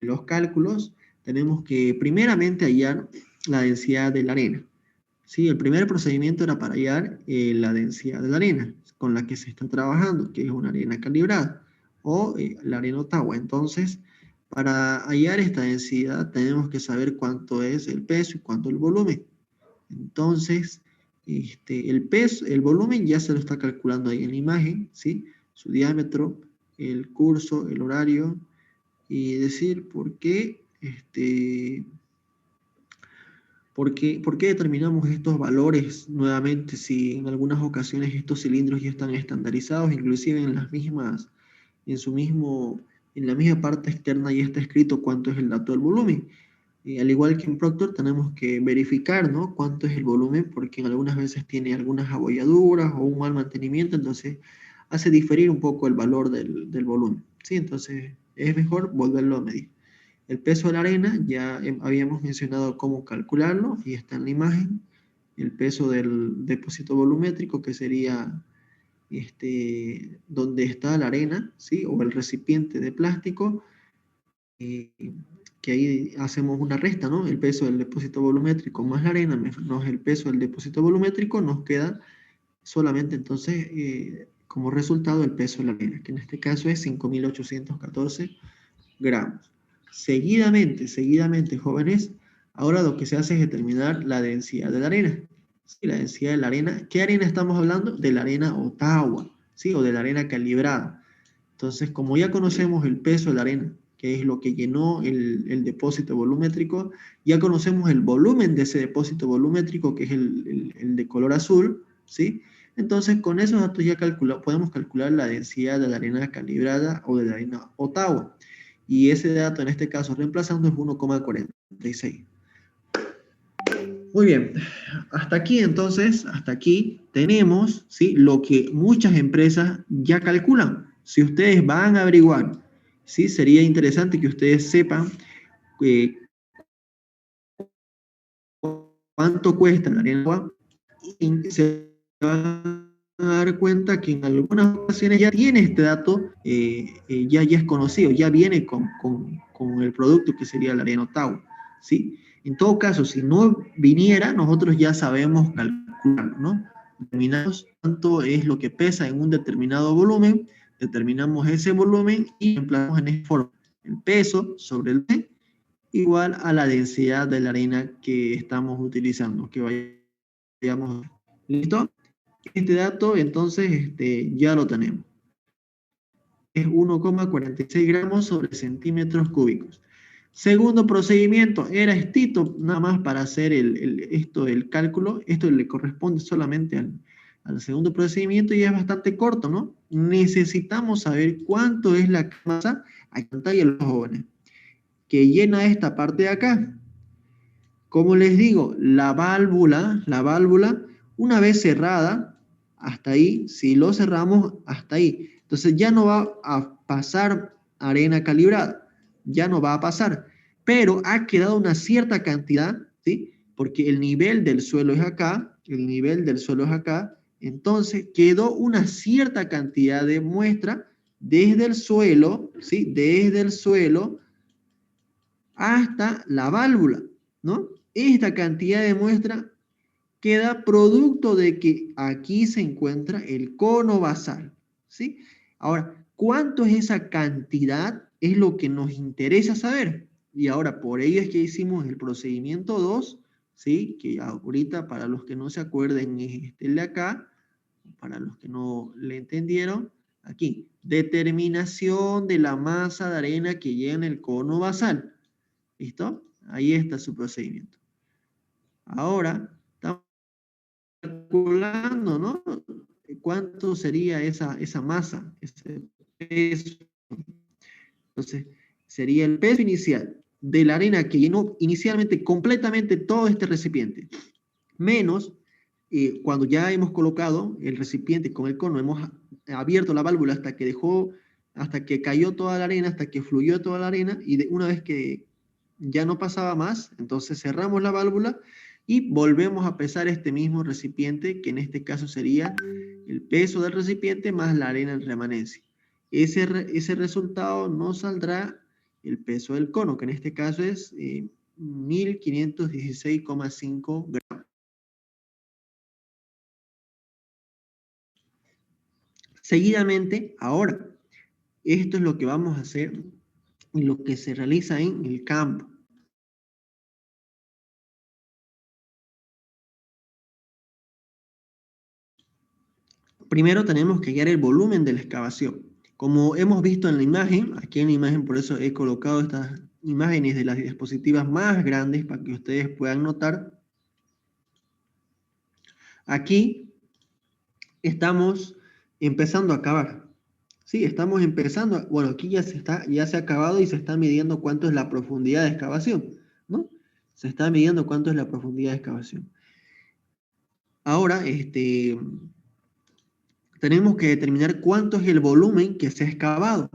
los cálculos tenemos que primeramente hallar la densidad de la arena. ¿Sí? El primer procedimiento era para hallar la densidad de la arena con la que se está trabajando, que es una arena calibrada, o la arena Ottawa. Entonces, para hallar esta densidad tenemos que saber cuánto es el peso y cuánto el volumen. Entonces, el peso, el volumen ya se lo está calculando ahí en la imagen, ¿sí? Su diámetro, el curso, el horario, y decir por qué, ¿por qué determinamos estos valores nuevamente si en algunas ocasiones estos cilindros ya están estandarizados, inclusive en la misma parte externa ya está escrito cuánto es el dato del volumen? Al igual que en Proctor, tenemos que verificar, ¿no?, cuánto es el volumen, porque en algunas veces tiene algunas abolladuras o un mal mantenimiento, entonces hace diferir un poco el valor del volumen, ¿sí? Entonces es mejor volverlo a medir. El peso de la arena, ya habíamos mencionado cómo calcularlo, y está en la imagen. El peso del depósito volumétrico, que sería donde está la arena, ¿sí?, o el recipiente de plástico, eh, que ahí hacemos una resta, ¿no? El peso del depósito volumétrico más la arena menos el peso del depósito volumétrico, nos queda solamente entonces como resultado el peso de la arena, que en este caso es 5.814 gramos. Seguidamente, jóvenes, ahora lo que se hace es determinar la densidad de la arena. ¿Sí? La densidad de la arena. ¿Qué arena estamos hablando? De la arena Ottawa, ¿sí?, o de la arena calibrada. Entonces, como ya conocemos el peso de la arena, que es lo que llenó el depósito volumétrico, ya conocemos el volumen de ese depósito volumétrico, que es el de color azul, ¿sí? Entonces, con esos datos ya podemos calcular la densidad de la arena calibrada o de la arena Ottawa. Y ese dato, en este caso, reemplazando, es 1,46. Muy bien, hasta aquí tenemos, ¿sí?, lo que muchas empresas ya calculan. Si ustedes van a averiguar, ¿sí?, sería interesante que ustedes sepan cuánto cuesta la arena, y se van a dar cuenta que en algunas ocasiones ya tiene este dato, ya es conocido, ya viene con el producto que sería la arena Ottawa, ¿sí? En todo caso, si no viniera, nosotros ya sabemos calcularlo, ¿no? Determinamos cuánto es lo que pesa en un determinado volumen, determinamos ese volumen y empleamos en esta forma el peso sobre el P igual a la densidad de la arena que estamos utilizando, que vayamos. ¿Listo? Este dato, entonces, ya lo tenemos. Es 1,46 gramos sobre centímetros cúbicos. Segundo procedimiento, era estito, nada más para hacer el cálculo. Esto le corresponde solamente al segundo procedimiento y es bastante corto, ¿no? Necesitamos saber cuánto es la masa a pantalla de los jóvenes, que llena esta parte de acá. Como les digo, la válvula, una vez cerrada, hasta ahí, si lo cerramos, hasta ahí. Entonces ya no va a pasar arena calibrada, ya no va a pasar, pero ha quedado una cierta cantidad, ¿sí? Porque el nivel del suelo es acá, entonces quedó una cierta cantidad de muestra desde el suelo, ¿sí? Desde el suelo hasta la válvula, ¿no? Esta cantidad de muestra queda producto de que aquí se encuentra el cono basal, ¿sí? Ahora, ¿cuánto es esa cantidad? Es lo que nos interesa saber. Y ahora, por ello es que hicimos el procedimiento 2, ¿sí? Que ahorita, para los que no se acuerden, es este de acá, para los que no le entendieron, aquí, determinación de la masa de arena que llena el cono basal. ¿Listo? Ahí está su procedimiento. Ahora, estamos calculando, ¿no? ¿Cuánto sería esa masa, ese peso? Entonces, sería el peso inicial de la arena que llenó inicialmente completamente todo este recipiente, menos cuando ya hemos colocado el recipiente con el cono, hemos abierto la válvula hasta que cayó toda la arena, hasta que fluyó toda la arena, y una vez que ya no pasaba más, entonces cerramos la válvula y volvemos a pesar este mismo recipiente, que en este caso sería el peso del recipiente más la arena en remanencia. Ese resultado nos saldrá el peso del cono, que en este caso es 1516,5 gramos. Seguidamente, ahora, esto es lo que vamos a hacer y lo que se realiza en el campo. Primero tenemos que hallar el volumen de la excavación. Como hemos visto en la imagen, aquí en la imagen por eso he colocado estas imágenes de las diapositivas más grandes para que ustedes puedan notar. Aquí estamos empezando a cavar. Sí, estamos empezando, bueno, aquí ya se ha acabado y se está midiendo cuánto es la profundidad de excavación, ¿no? Se está midiendo cuánto es la profundidad de excavación. Ahora, tenemos que determinar cuánto es el volumen que se ha excavado.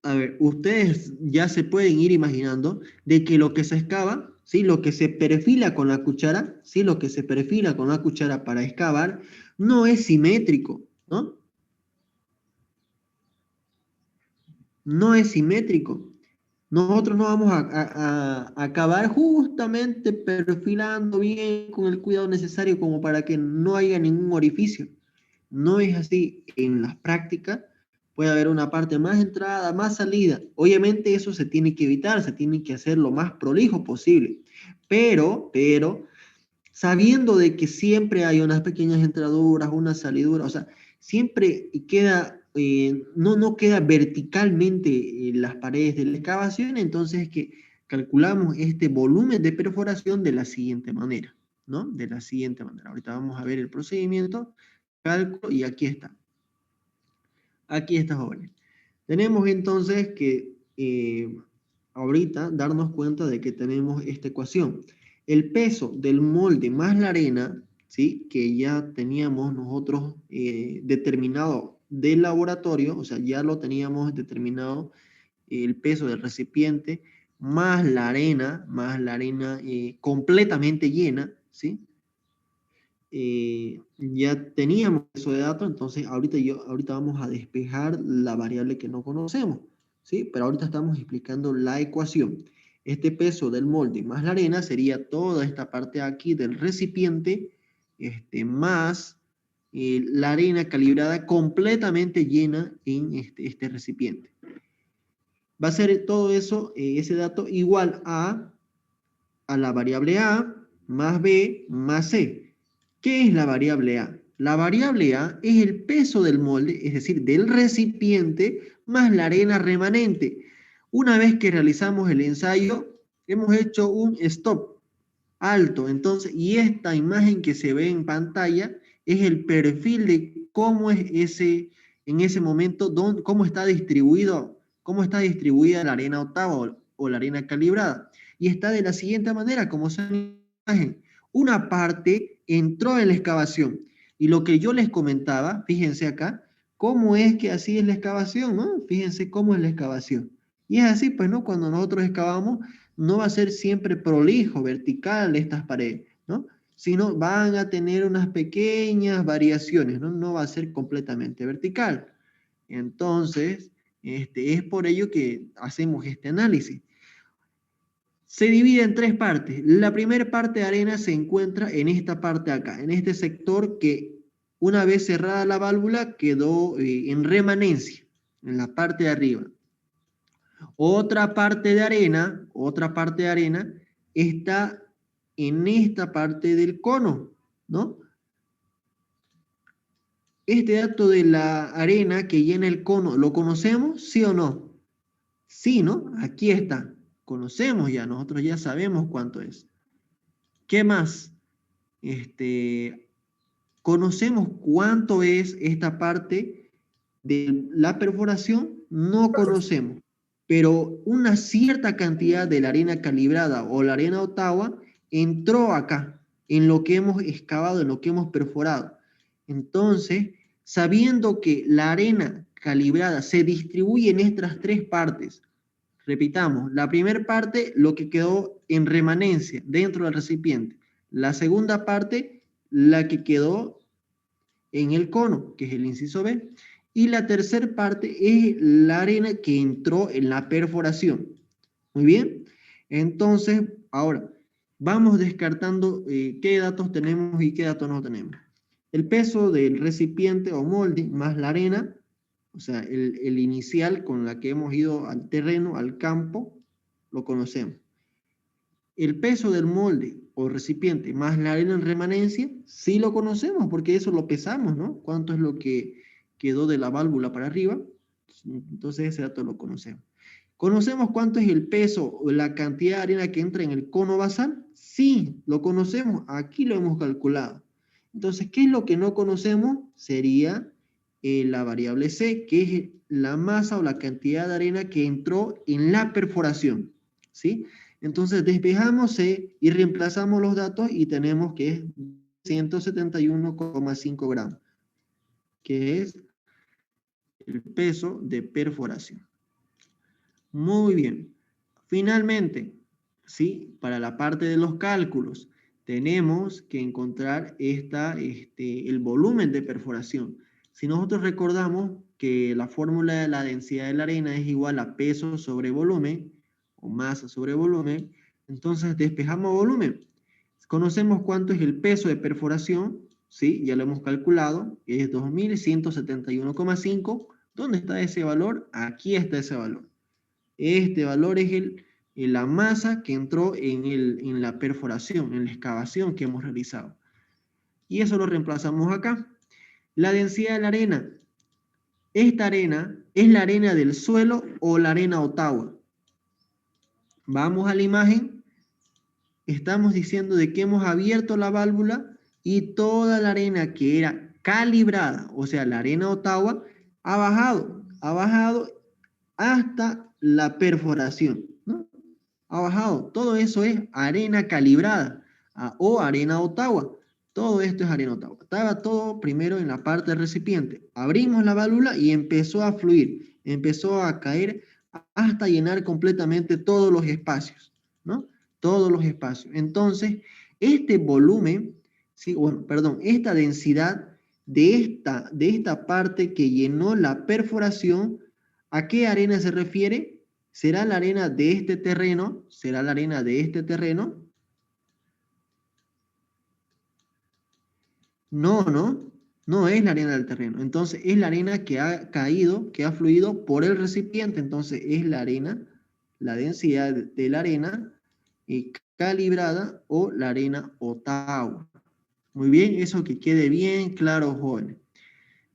A ver, ustedes ya se pueden ir imaginando de que lo que se excava, ¿sí? Lo que se perfila con la cuchara, ¿sí? Lo que se perfila con la cuchara para excavar, no es simétrico, ¿no? No es simétrico. Nosotros no vamos a acabar justamente perfilando bien con el cuidado necesario como para que no haya ningún orificio. No es así. En las prácticas puede haber una parte más entrada, más salida. Obviamente eso se tiene que evitar, se tiene que hacer lo más prolijo posible. Pero, sabiendo de que siempre hay unas pequeñas entraduras, unas saliduras, o sea, siempre queda, no queda verticalmente las paredes de la excavación, entonces es que calculamos este volumen de perforación de la siguiente manera, ¿no? De la siguiente manera. Ahorita vamos a ver el procedimiento, cálculo, y aquí está. Aquí está, jóvenes. Tenemos entonces que ahorita darnos cuenta de que tenemos esta ecuación. El peso del molde más la arena, ¿sí? Que ya teníamos nosotros determinado del laboratorio, o sea, ya lo teníamos determinado el peso del recipiente, más la arena completamente llena, ¿sí? ya teníamos eso de datos, entonces ahorita vamos a despejar la variable que no conocemos, ¿sí? Pero ahorita estamos explicando la ecuación. Este peso del molde más la arena sería toda esta parte aquí del recipiente, más la arena calibrada completamente llena en este recipiente. Va a ser todo eso, ese dato igual a la variable A más B más C. ¿Qué es la variable A? La variable A es el peso del molde, es decir, del recipiente, más la arena remanente. Una vez que realizamos el ensayo, hemos hecho un stop alto. Entonces, y esta imagen que se ve en pantalla es el perfil de cómo es en ese momento, cómo está distribuida la arena octava o la arena calibrada. Y está de la siguiente manera, como se ve en la imagen. Una parte entró en la excavación. Y lo que yo les comentaba, fíjense acá, cómo es que así es la excavación, ¿no? Fíjense cómo es la excavación. Y es así, pues, ¿no? Cuando nosotros excavamos, no va a ser siempre prolijo, vertical estas paredes, ¿no? Sino van a tener unas pequeñas variaciones, ¿no? No va a ser completamente vertical. Entonces, es por ello que hacemos este análisis. Se divide en tres partes. La primera parte de arena se encuentra en esta parte acá, en este sector que una vez cerrada la válvula quedó en remanencia, en la parte de arriba. Otra parte de arena está en esta parte del cono, ¿no? Este dato de la arena que llena el cono, ¿lo conocemos? ¿Sí o no? Sí, ¿no? Aquí está. Conocemos ya, nosotros ya sabemos cuánto es. ¿Qué más? ¿Conocemos cuánto es esta parte de la perforación? No conocemos, pero una cierta cantidad de la arena calibrada o la arena Ottawa entró acá, en lo que hemos excavado, en lo que hemos perforado. Entonces, sabiendo que la arena calibrada se distribuye en estas tres partes, repitamos, la primera parte, lo que quedó en remanencia dentro del recipiente. La segunda parte, la que quedó en el cono, que es el inciso B. Y la tercera parte es la arena que entró en la perforación. Muy bien. Entonces, ahora, vamos descartando qué datos tenemos y qué datos no tenemos. El peso del recipiente o molde más la arena, o sea, el inicial con la que hemos ido al terreno, al campo, lo conocemos. El peso del molde o recipiente más la arena en remanencia, sí lo conocemos porque eso lo pesamos, ¿no? ¿Cuánto es lo que quedó de la válvula para arriba? Entonces ese dato lo conocemos. ¿Conocemos cuánto es el peso o la cantidad de arena que entra en el cono basal? Sí, lo conocemos, aquí lo hemos calculado. Entonces, ¿qué es lo que no conocemos? Sería la variable C, que es la masa o la cantidad de arena que entró en la perforación, ¿sí? Entonces despejamos C y reemplazamos los datos y tenemos que es 171,5 gramos, que es el peso de perforación. Muy bien. Finalmente, ¿sí? Para la parte de los cálculos, tenemos que encontrar el volumen de perforación. Si nosotros recordamos que la fórmula de la densidad de la arena es igual a peso sobre volumen, o masa sobre volumen, entonces despejamos volumen. Conocemos cuánto es el peso de perforación, ¿sí? Ya lo hemos calculado, que es 2171,5. ¿Dónde está ese valor? Aquí está ese valor. Este valor es la masa que entró en la perforación, en la excavación que hemos realizado. Y eso lo reemplazamos acá. La densidad de la arena. Esta arena es la arena del suelo o la arena Ottawa. Vamos a la imagen. Estamos diciendo de que hemos abierto la válvula y toda la arena que era calibrada, o sea, la arena Ottawa, ha bajado hasta la perforación, ¿no? Ha bajado. Todo eso es arena calibrada o arena Ottawa. Todo esto es arena Ottawa. Estaba todo primero en la parte del recipiente. Abrimos la válvula y empezó a fluir, empezó a caer hasta llenar completamente todos los espacios, ¿no? Todos los espacios. Entonces, este volumen Sí, bueno, perdón, esta densidad de esta parte que llenó la perforación, ¿a qué arena se refiere? ¿Será la arena de este terreno? ¿Será la arena de este terreno? No, no, no es la arena del terreno. Entonces es la arena que ha caído, que ha fluido por el recipiente. Entonces es la arena, la densidad de la arena calibrada o la arena Ottawa. Muy bien, eso que quede bien claro, jóvenes.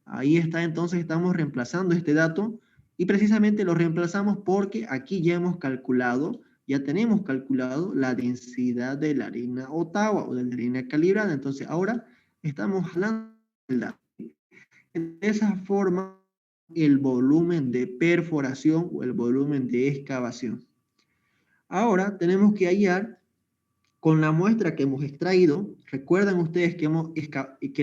Ahí está, entonces estamos reemplazando este dato y precisamente lo reemplazamos porque aquí ya hemos calculado, ya tenemos calculado la densidad de la arena Ottawa o de la arena calibrada. Entonces ahora estamos hablando del dato. De esa forma, el volumen de perforación o el volumen de excavación. Ahora tenemos que hallar con la muestra que hemos extraído. Recuerdan ustedes que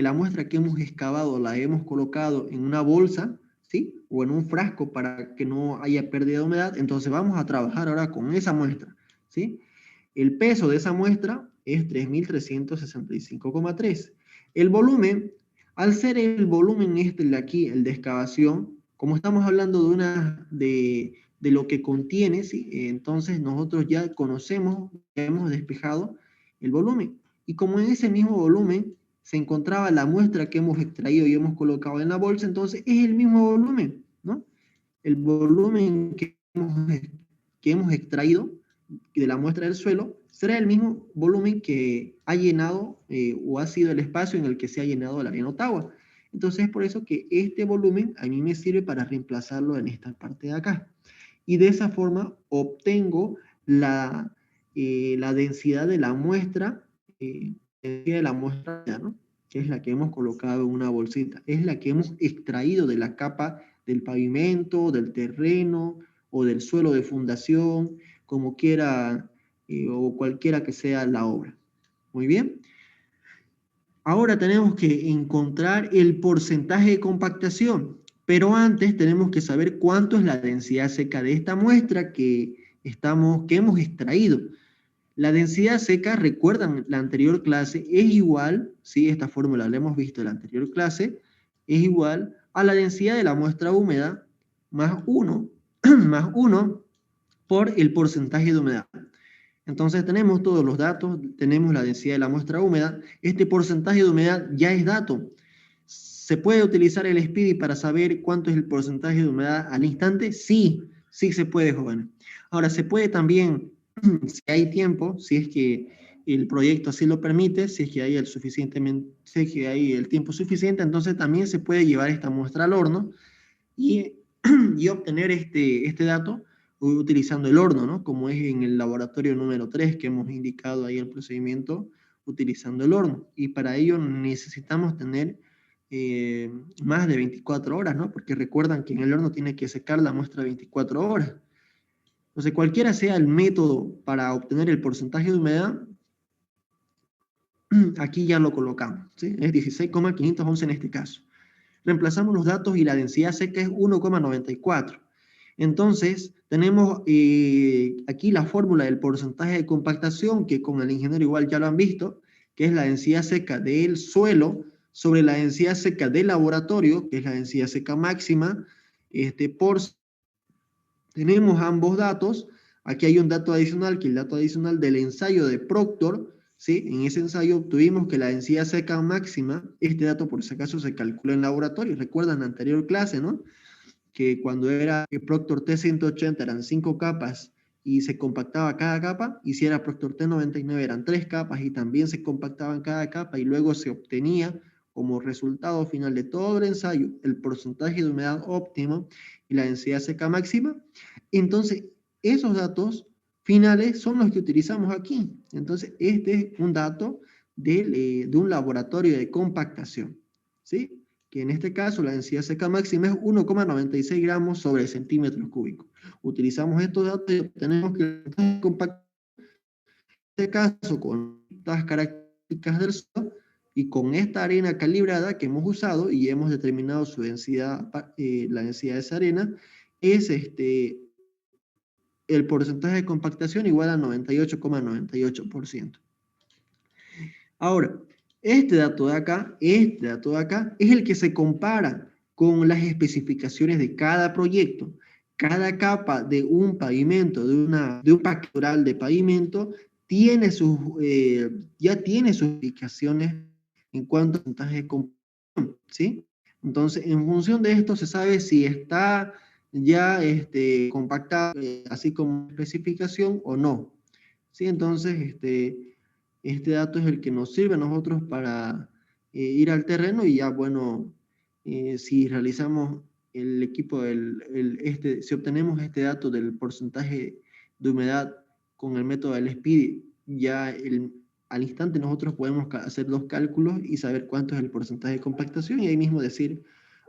la muestra que hemos excavado la hemos colocado en una bolsa, ¿sí? O en un frasco para que no haya pérdida de humedad. Entonces vamos a trabajar ahora con esa muestra, ¿sí? El peso de esa muestra es 3.365,3. El volumen, al ser el volumen este de aquí, el de excavación, como estamos hablando de lo que contiene, ¿sí? Entonces nosotros ya conocemos, ya hemos despejado el volumen. Y como en ese mismo volumen se encontraba la muestra que hemos extraído y hemos colocado en la bolsa, entonces es el mismo volumen, ¿no? El volumen que hemos extraído de la muestra del suelo será el mismo volumen que ha llenado o ha sido el espacio en el que se ha llenado la arena Ottawa. Entonces es por eso que este volumen a mí me sirve para reemplazarlo en esta parte de acá. Y de esa forma obtengo la densidad de la muestra, ¿no? Que es la que hemos colocado en una bolsita. Es la que hemos extraído de la capa del pavimento, del terreno o del suelo de fundación, como quiera o cualquiera que sea la obra. Muy bien. Ahora tenemos que encontrar el porcentaje de compactación, pero antes tenemos que saber cuánto es la densidad seca de esta muestra que hemos extraído. La densidad seca, recuerdan la anterior clase, es igual, ¿sí? Esta fórmula la hemos visto en la anterior clase, es igual a la densidad de la muestra húmeda más 1, más 1 por el porcentaje de humedad. Entonces tenemos todos los datos, tenemos la densidad de la muestra húmeda. Este porcentaje de humedad ya es dato. ¿Se puede utilizar el SPIDY para saber cuánto es el porcentaje de humedad al instante? Sí, sí se puede, jóvenes. Ahora, se puede también, si hay tiempo, si es que el proyecto así lo permite, si es que hay el tiempo suficiente, entonces también se puede llevar esta muestra al horno y obtener este dato utilizando el horno, ¿no? Como es en el laboratorio número 3 que hemos indicado ahí el procedimiento utilizando el horno. Y para ello necesitamos tener más de 24 horas, ¿no? Porque recuerdan que en el horno tiene que secar la muestra 24 horas. Entonces, cualquiera sea el método para obtener el porcentaje de humedad, aquí ya lo colocamos, ¿sí? Es 16,511 en este caso. Reemplazamos los datos y la densidad seca es 1,94. Entonces, tenemos aquí la fórmula del porcentaje de compactación, que con el ingeniero igual ya lo han visto, que es la densidad seca del suelo sobre la densidad seca del laboratorio, que es la densidad seca máxima, tenemos ambos datos. Aquí hay un dato adicional, que es el dato adicional del ensayo de Proctor, ¿sí? En ese ensayo obtuvimos que la densidad seca máxima, este dato por si acaso se calcula en laboratorio, recuerdan la anterior clase, ¿no? Que cuando era Proctor T180 eran 5 capas y se compactaba cada capa, y si era Proctor T99 eran 3 capas y también se compactaban cada capa, y luego se obtenía como resultado final de todo el ensayo el porcentaje de humedad óptimo y la densidad seca máxima. Entonces, esos datos finales son los que utilizamos aquí. Entonces, este es un dato de un laboratorio de compactación, ¿sí? Que en este caso la densidad seca máxima es 1,96 gramos sobre centímetros cúbicos. Utilizamos estos datos y obtenemos que el compacto, en este caso, con estas características del suelo y con esta arena calibrada que hemos usado y hemos determinado su densidad, la densidad de esa arena, es el porcentaje de compactación igual a 98,98%. Ahora, Este dato de acá, es el que se compara con las especificaciones de cada proyecto. Cada capa de un pavimento, de un paquete oral de pavimento, tiene ya tiene sus indicaciones en cuanto a porcentaje de compactación, ¿sí? Entonces, en función de esto se sabe si está ya compactado, así como especificación o no, ¿sí? Entonces, este dato es el que nos sirve a nosotros para ir al terreno y ya, bueno, si realizamos el equipo, si obtenemos este dato del porcentaje de humedad con el método del SPID, ya al instante nosotros podemos hacer los cálculos y saber cuánto es el porcentaje de compactación y ahí mismo decir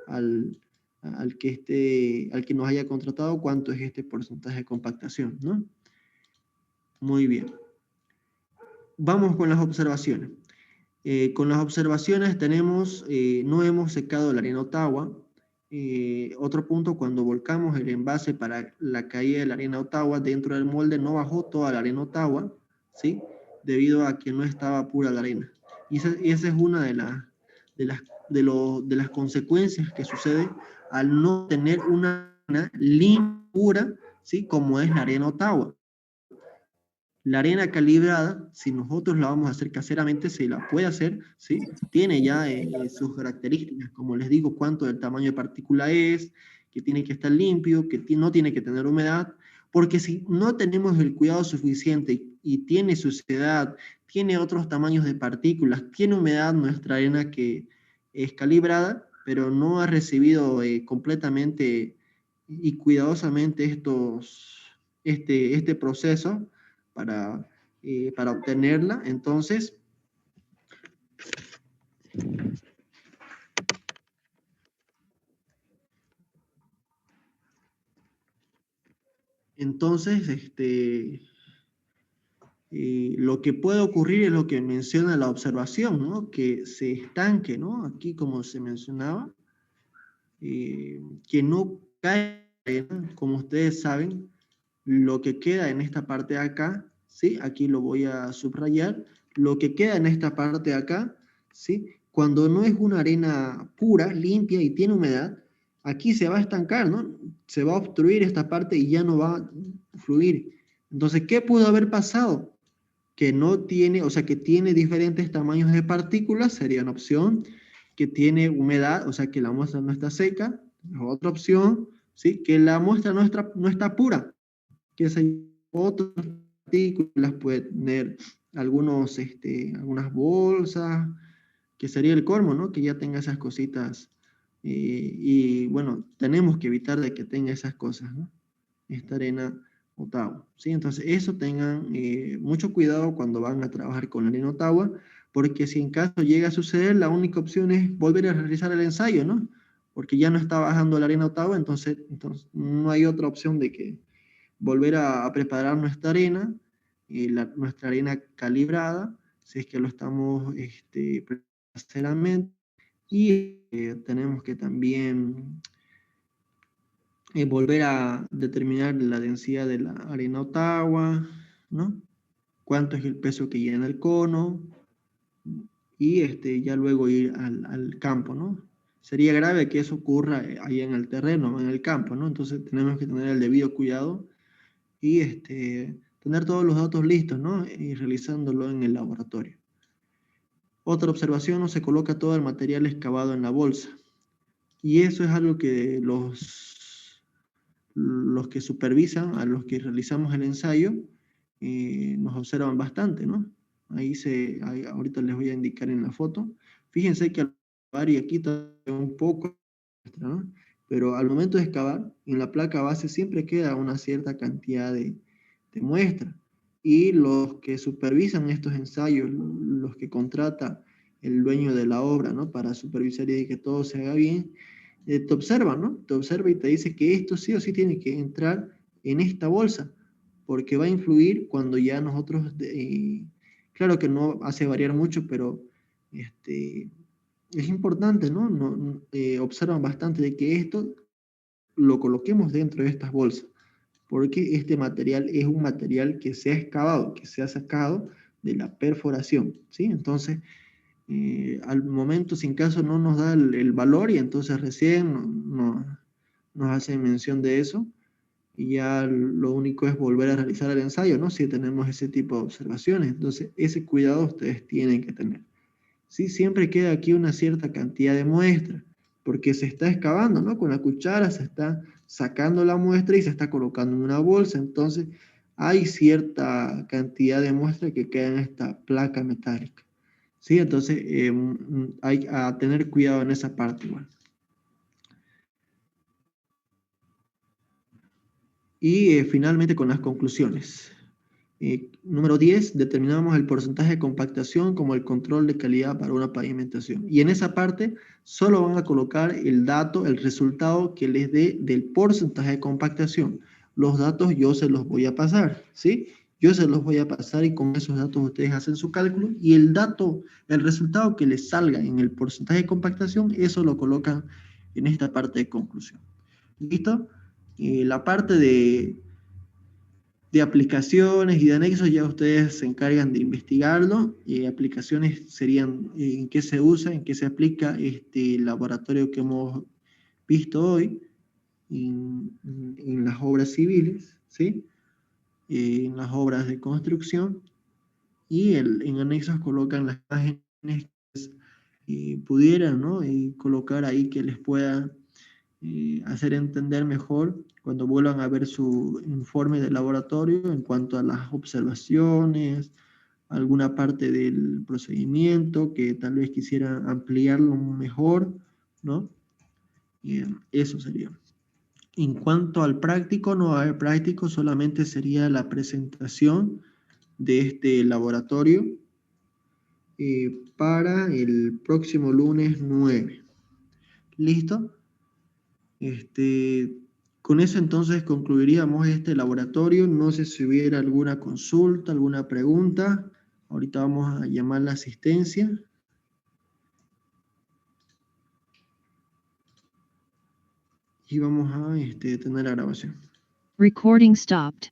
al, al que nos haya contratado cuánto es este porcentaje de compactación, ¿no? Muy bien. Vamos con las observaciones. Con las observaciones tenemos, no hemos secado la arena Ottawa. Otro punto, cuando volcamos el envase para la caída de la arena Ottawa, dentro del molde no bajó toda la arena Ottawa, ¿sí? Debido a que no estaba pura la arena. Y esa es una de las consecuencias que sucede al no tener una arena limpia, pura, ¿sí? Como es la arena Ottawa. La arena calibrada, si nosotros la vamos a hacer caseramente, se la puede hacer, ¿sí? Tiene ya sus características, como les digo, cuánto del tamaño de partícula es, que tiene que estar limpio, que no tiene que tener humedad, porque si no tenemos el cuidado suficiente y tiene suciedad, tiene otros tamaños de partículas, tiene humedad nuestra arena que es calibrada, pero no ha recibido completamente y cuidadosamente este proceso, para obtenerla. Entonces, lo que puede ocurrir es lo que menciona la observación, ¿no? Que se estanque, ¿no? Aquí como se mencionaba, que no cae, como ustedes saben, lo que queda en esta parte de acá, ¿sí? Aquí lo voy a subrayar, lo que queda en esta parte de acá, ¿sí? Cuando no es una arena pura, limpia y tiene humedad, aquí se va a estancar, ¿no? Se va a obstruir esta parte y ya no va a fluir. Entonces, ¿qué pudo haber pasado? Que no tiene, o sea, que tiene diferentes tamaños de partículas, sería una opción, que tiene humedad, o sea, que la muestra no está seca, otra opción, ¿sí? Que la muestra no está pura, que esas otras partículas puede tener algunas bolsas, que sería el colmo, ¿no? Que ya tenga esas cositas, y bueno, tenemos que evitar de que tenga esas cosas, ¿no? Esta arena Ottawa, ¿sí? Entonces, eso tengan mucho cuidado cuando van a trabajar con la arena Ottawa, porque si en caso llega a suceder, la única opción es volver a realizar el ensayo, ¿no? Porque ya no está bajando la arena Ottawa, entonces no hay otra opción de que volver a preparar nuestra arena, nuestra arena calibrada, si es que lo estamos caseramente, y tenemos que también volver a determinar la densidad de la arena Ottawa, ¿no? Cuánto es el peso que llena el cono, y ya luego ir al campo, ¿no? Sería grave que eso ocurra ahí en el terreno, en el campo, ¿no? Entonces tenemos que tener el debido cuidado y tener todos los datos listos, ¿no? Y realizándolo en el laboratorio. Otra observación, no se coloca todo el material excavado en la bolsa. Y eso es algo que los que supervisan, a los que realizamos el ensayo, nos observan bastante, ¿no? Ahorita les voy a indicar en la foto. Fíjense que al excavar, y aquí está un poco, ¿no? Pero al momento de excavar, en la placa base siempre queda una cierta cantidad de muestra. Y los que supervisan estos ensayos, los que contrata el dueño de la obra, ¿no? Para supervisar y que todo se haga bien, te observa, ¿no? Te observa y te dice que esto sí o sí tiene que entrar en esta bolsa, porque va a influir cuando ya nosotros, claro que no hace variar mucho, pero es importante, ¿no? Observan bastante de que esto lo coloquemos dentro de estas bolsas, porque este material es un material que se ha excavado, que se ha sacado de la perforación, ¿sí? Entonces, al momento, sin caso, no nos da el valor y entonces recién nos hacen mención de eso y ya lo único es volver a realizar el ensayo, ¿no? Si tenemos ese tipo de observaciones. Entonces, ese cuidado ustedes tienen que tener. ¿Sí? Siempre queda aquí una cierta cantidad de muestra, porque se está excavando, ¿no? Con la cuchara se está sacando la muestra y se está colocando en una bolsa, entonces hay cierta cantidad de muestra que queda en esta placa metálica. ¿Sí? Entonces hay que tener cuidado en esa parte igual. Y finalmente con las conclusiones. Número 10, determinamos el porcentaje de compactación como el control de calidad para una pavimentación. Y en esa parte solo van a colocar el dato, el resultado que les dé del porcentaje de compactación. Los datos yo se los voy a pasar, ¿sí? Yo se los voy a pasar y con esos datos ustedes hacen su cálculo y el dato, el resultado que les salga en el porcentaje de compactación, eso lo colocan en esta parte de conclusión. ¿Listo? La parte de aplicaciones y de anexos ya ustedes se encargan de investigarlo. Aplicaciones serían en qué se usa, en qué se aplica este laboratorio que hemos visto hoy en las obras civiles, ¿sí? En las obras de construcción y en anexos colocan las imágenes que pudieran, ¿no? Colocar ahí que les pueda hacer entender mejor cuando vuelvan a ver su informe de laboratorio en cuanto a las observaciones, alguna parte del procedimiento que tal vez quisieran ampliarlo mejor, ¿no? Eso sería. En cuanto al práctico, no va a haber práctico, solamente sería la presentación de este laboratorio para el próximo lunes 9. ¿Listo? Con eso entonces concluiríamos este laboratorio. No sé si hubiera alguna consulta, alguna pregunta. Ahorita vamos a llamar la asistencia. Y vamos a tener la grabación. Recording stopped.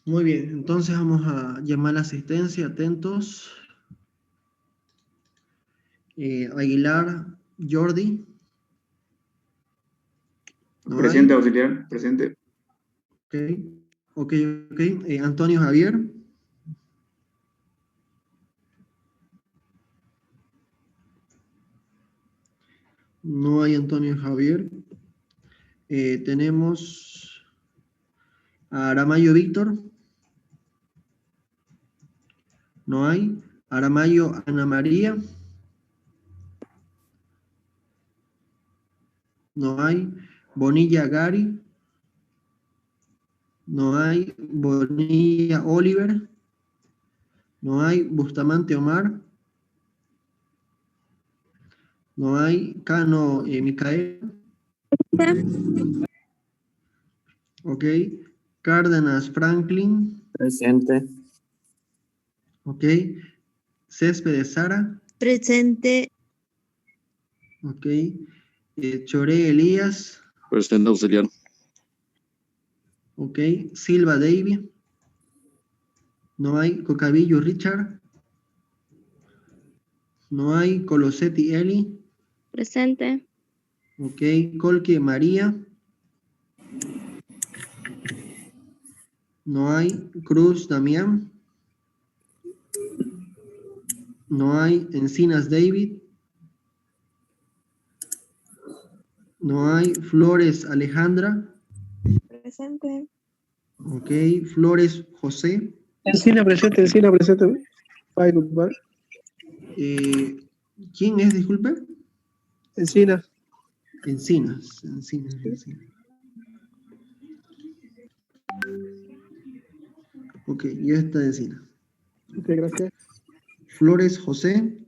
Muy bien, entonces vamos a llamar la asistencia. Atentos. Aguilar, Jordi. ¿No Presente, hay? auxiliar, presente. Ok. Antonio Javier. No hay Antonio Javier. Tenemos a Aramayo Víctor. No hay. Aramayo Ana María. No hay. Bonilla Gary. No hay. Bonilla Oliver. No hay. Bustamante Omar. No hay. Cano Micael. Ok. Cárdenas Franklin. Presente. Ok. Céspedes Sara. Presente. Ok. Choré Elías. Presente, auxiliar. Ok. Silva David. No hay. Cocabillo Richard. No hay. Colosetti Eli. Presente. Ok. Colque María. No hay. Cruz Damián. No hay. Encinas David. No hay. Flores Alejandra. Presente. Ok. Flores José. Encina presente. Ay, disculpar. ¿Quién es, disculpe? Encina. Encinas. Ok, ya está Encinas. Ok, gracias. Flores José.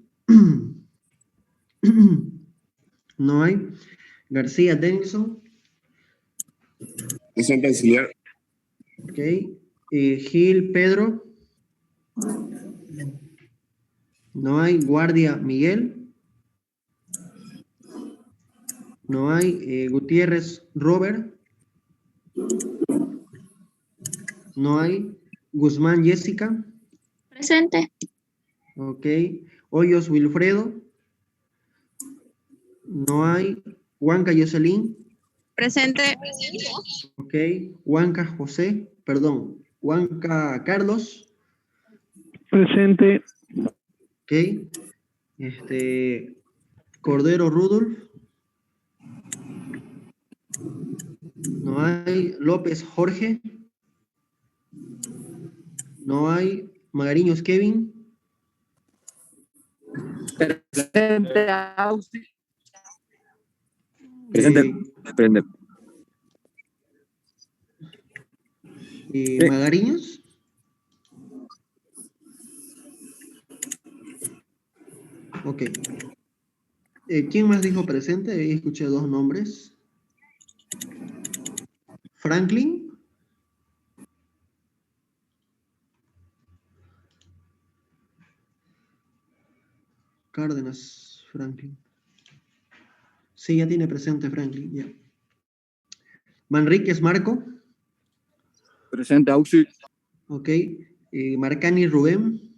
No hay. García Denison. Presente, auxiliar. Ok. Gil Pedro. No hay. Guardia Miguel. No hay. Gutiérrez Robert. No hay. Guzmán Jessica. Presente. Ok. Hoyos Wilfredo. No hay. Huanca Jocelyn. Presente. Ok. Huanca José. Perdón. Huanca Carlos. Presente. Ok. Cordero Rudolf. No hay. López Jorge. No hay. Magariños Kevin. Presente, Auxi. Eh, Presente. Sí. Magariños. Ok. ¿Quién más dijo presente? Ahí escuché dos nombres. Franklin. Cárdenas, Franklin. Sí, ya tiene presente Franklin, ya. Manríquez Marco. Presente, Auxi. Ok. Marcani Rubén.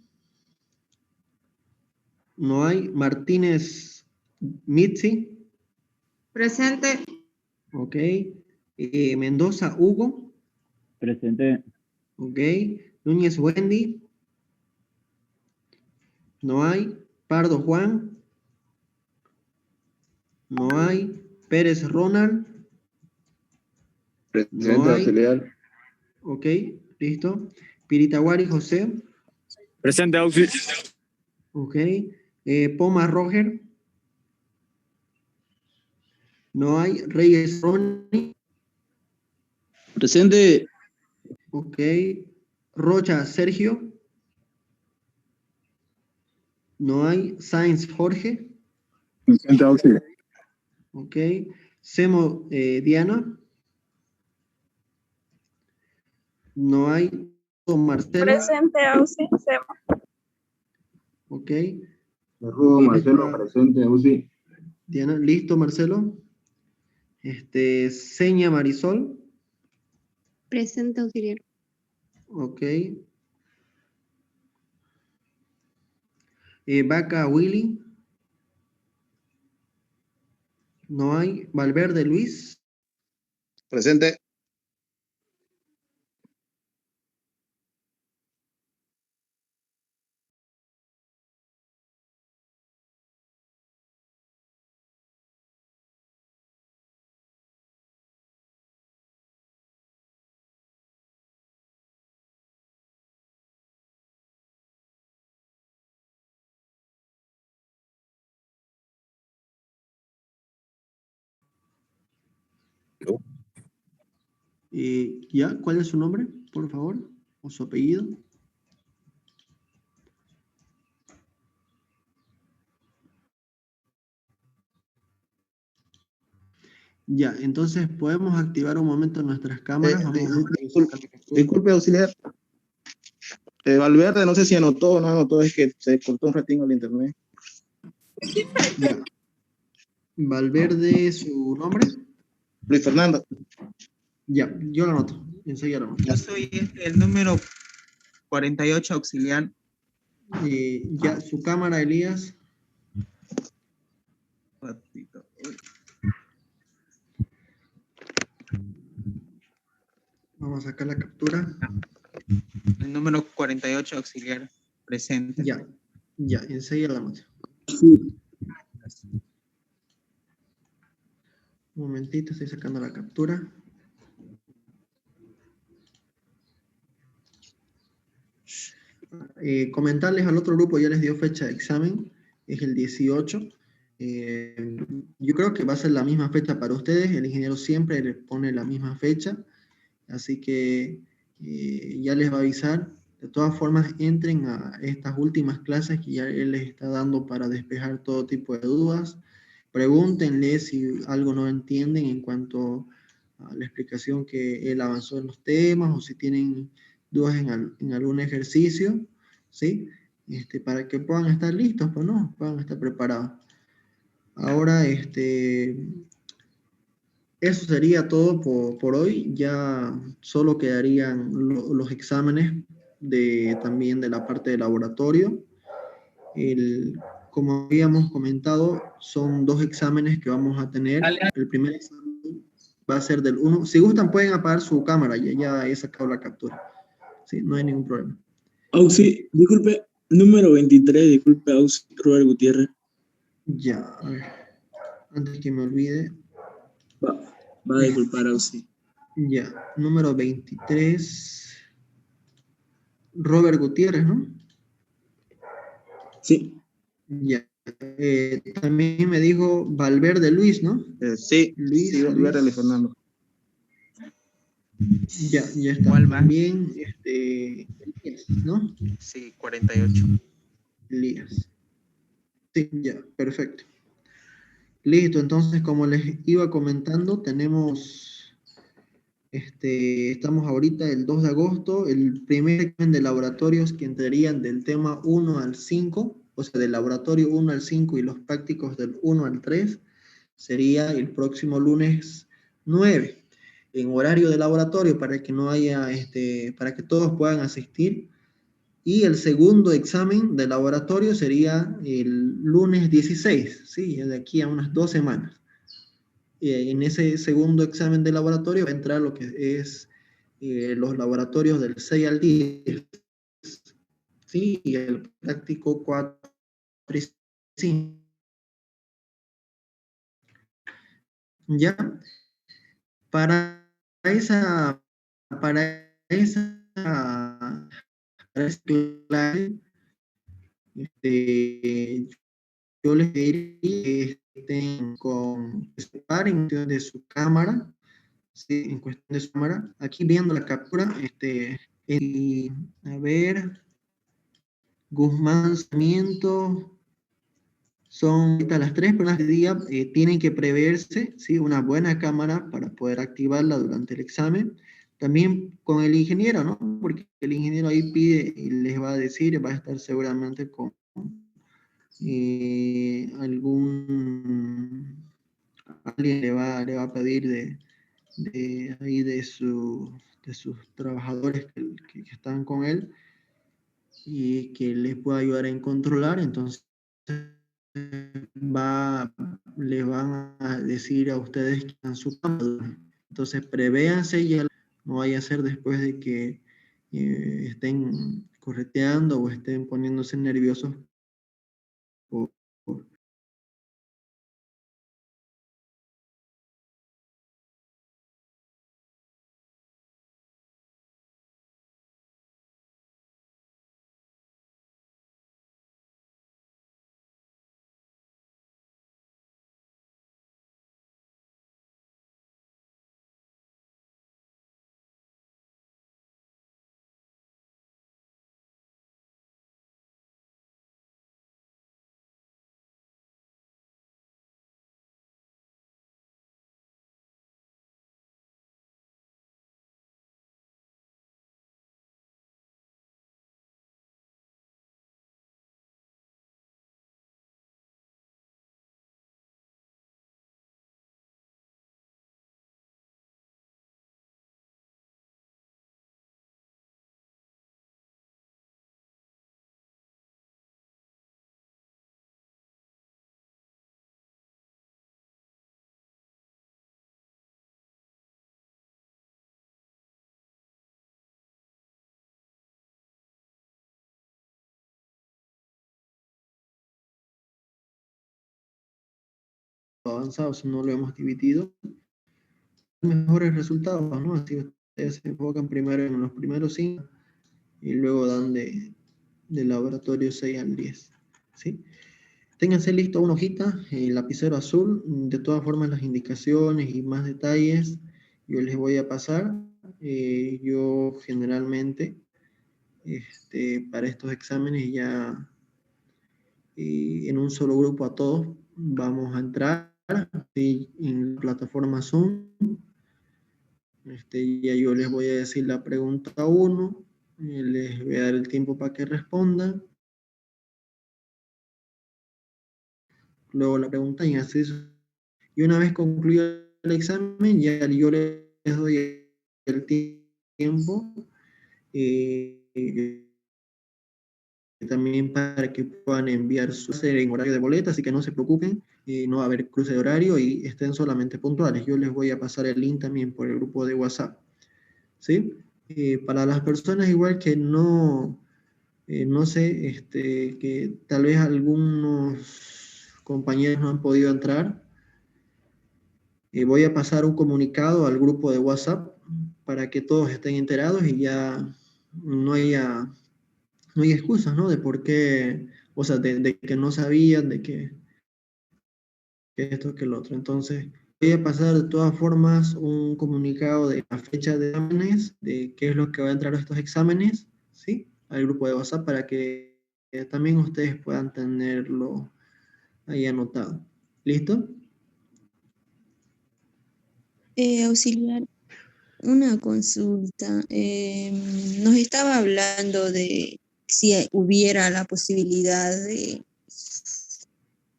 No hay. Martínez Mitzi. Presente. Ok. Mendoza Hugo. Presente. Ok. Núñez Wendy. No hay. Pardo Juan. No hay. Pérez Ronald. No Presente, hay. auxiliar. Ok, listo. Piritaguari José. Presente, Auxi. Ok. Poma Roger. No hay. Reyes Ronnie. Presente. Ok. Rocha Sergio. No hay. Sainz Jorge. Presente, Auxi. Ok. Semo Diana. No hay. Marcelo. Presente, Auxi. Ok. Rudo Marcelo, presente, Auxi. Diana, listo, Marcelo. Seña Marisol. Presente, auxiliar. Ok. Vaca Willy. No hay. Valverde Luis. Presente. ¿Ya? ¿Cuál es su nombre, por favor? ¿O su apellido? Ya, entonces podemos activar un momento nuestras cámaras. Vamos a sacar la captura. Disculpe, auxiliar. Valverde, no sé si anotó o no anotó, es que se cortó un ratín el internet. Ya. Valverde, ¿su nombre? Luis Fernando. Ya, yo lo anoto. Enseguida lo anoto. Yo soy el número 48 auxiliar. Ya, su cámara, Elías. Vamos a sacar la captura. El número 48 auxiliar presente. Ya, enseguida la anoto. Un momentito, estoy sacando la captura. Comentarles al otro grupo, ya les dio fecha de examen, es el 18. Yo creo que va a ser la misma fecha para ustedes, el ingeniero siempre les pone la misma fecha, así que ya les va a avisar. De todas formas, entren a estas últimas clases que ya él les está dando para despejar todo tipo de dudas. Pregúntenle si algo no entienden en cuanto a la explicación que él avanzó en los temas o si tienen dudas en algún ejercicio, ¿sí? Para que puedan estar listos, pues no, puedan estar preparados. Ahora, Eso sería todo por hoy. Ya solo quedarían los exámenes también de la parte de laboratorio. Como habíamos comentado, son 2 exámenes que vamos a tener. El primer examen va a ser del 1. Si gustan, pueden apagar su cámara. Ya he sacado la captura. Sí, no hay ningún problema. Auxi, disculpe, número 23, disculpe, Auxi, Robert Gutiérrez. Ya, a ver. Antes que me olvide. Va a disculpar, Auxi. Ya, número 23. Robert Gutiérrez, ¿no? Sí. Ya. También me dijo Valverde Luis, ¿no? Sí, Luis, sí, Valverde Luis Fernando. Ya está. ¿Cuál va? También, Elías, ¿no? Sí, 48. Elías. Sí, ya, perfecto. Listo, entonces, como les iba comentando, estamos ahorita el 2 de agosto, el primer examen de laboratorios que entrarían del tema 1 al 5, o sea, del laboratorio 1 al 5 y los prácticos del 1 al 3, sería el próximo lunes 9, en horario de laboratorio para que no haya, para que todos puedan asistir. Y el segundo examen de laboratorio sería el lunes 16, ¿sí? De aquí a unas 2 semanas. En ese segundo examen de laboratorio va a entrar lo que es los laboratorios del 6 al 10, ¿sí? Y el práctico 4 y 5. ¿Ya? Para esa, para esa, para esa clase, yo les pediría que estén en cuestión de su cámara, ¿sí? En cuestión de su cámara, aquí viendo la captura, a ver, Guzmán Sarmiento, son ahorita las 3 personas de día, tienen que preverse, ¿sí? Una buena cámara para poder activarla durante el examen. También con el ingeniero, ¿no? Porque el ingeniero ahí pide y les va a decir, va a estar seguramente con alguien le va a pedir de sus trabajadores que están con él y que les pueda ayudar a controlar. Entonces les van a decir a ustedes que están su cámara. Entonces prevéanse, ya no vaya a ser después de que estén correteando o estén poniéndose nerviosos por, por avanzados, no lo hemos dividido, mejores resultados, ¿no? Así ustedes se enfocan primero en los primeros 5 y luego dan de laboratorio 6 al 10, ¿sí? Ténganse listo una hojita, lapicero azul, de todas formas las indicaciones y más detalles yo les voy a pasar. Yo generalmente para estos exámenes ya en un solo grupo a todos vamos a entrar, ¿sí? En la plataforma Zoom. Ya yo les voy a decir la pregunta 1, les voy a dar el tiempo para que respondan. Luego la pregunta y así. Y una vez concluida el examen, ya yo les doy el tiempo también para que puedan enviar su en horario de boleta, así que no se preocupen, no va a haber cruce de horario y estén solamente puntuales. Yo les voy a pasar el link también por el grupo de WhatsApp, ¿sí? Para las personas igual que no sé, que tal vez algunos compañeros no han podido entrar, voy a pasar un comunicado al grupo de WhatsApp para que todos estén enterados y ya no haya excusas, ¿no? De por qué, o sea, de que no sabían, de que esto, que lo otro. Entonces, voy a pasar de todas formas un comunicado de la fecha de exámenes, de qué es lo que va a entrar a estos exámenes, ¿sí? Al grupo de WhatsApp para que también ustedes puedan tenerlo ahí anotado. ¿Listo? Auxiliar, una consulta. Nos estaba hablando de si hubiera la posibilidad de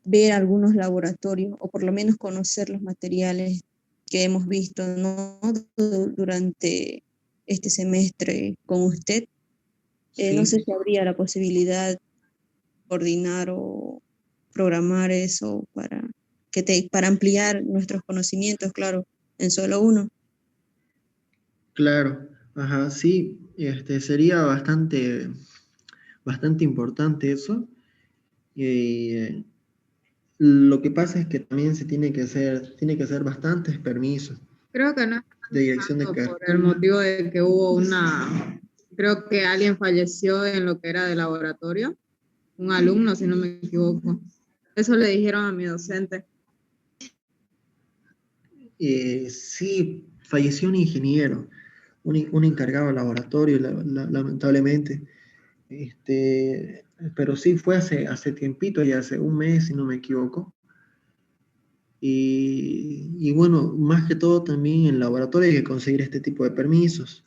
ver algunos laboratorios o por lo menos conocer los materiales que hemos visto, ¿no? Durante este semestre con usted. No sé si habría la posibilidad de coordinar o programar eso para ampliar nuestros conocimientos, claro, en solo uno. Claro, ajá, sí, sería bastante importante eso. Lo que pasa es que también tiene que hacer bastantes permisos Creo que no de dirección de están carrera. por el motivo de que hubo creo que alguien falleció en lo que era de laboratorio, un alumno, si no me equivoco. Eso le dijeron a mi docente. Sí, falleció un ingeniero, un encargado de laboratorio, lamentablemente. Pero sí fue hace tiempito, ya hace un mes, si no me equivoco. Y bueno, más que todo también en el laboratorio hay que conseguir este tipo de permisos.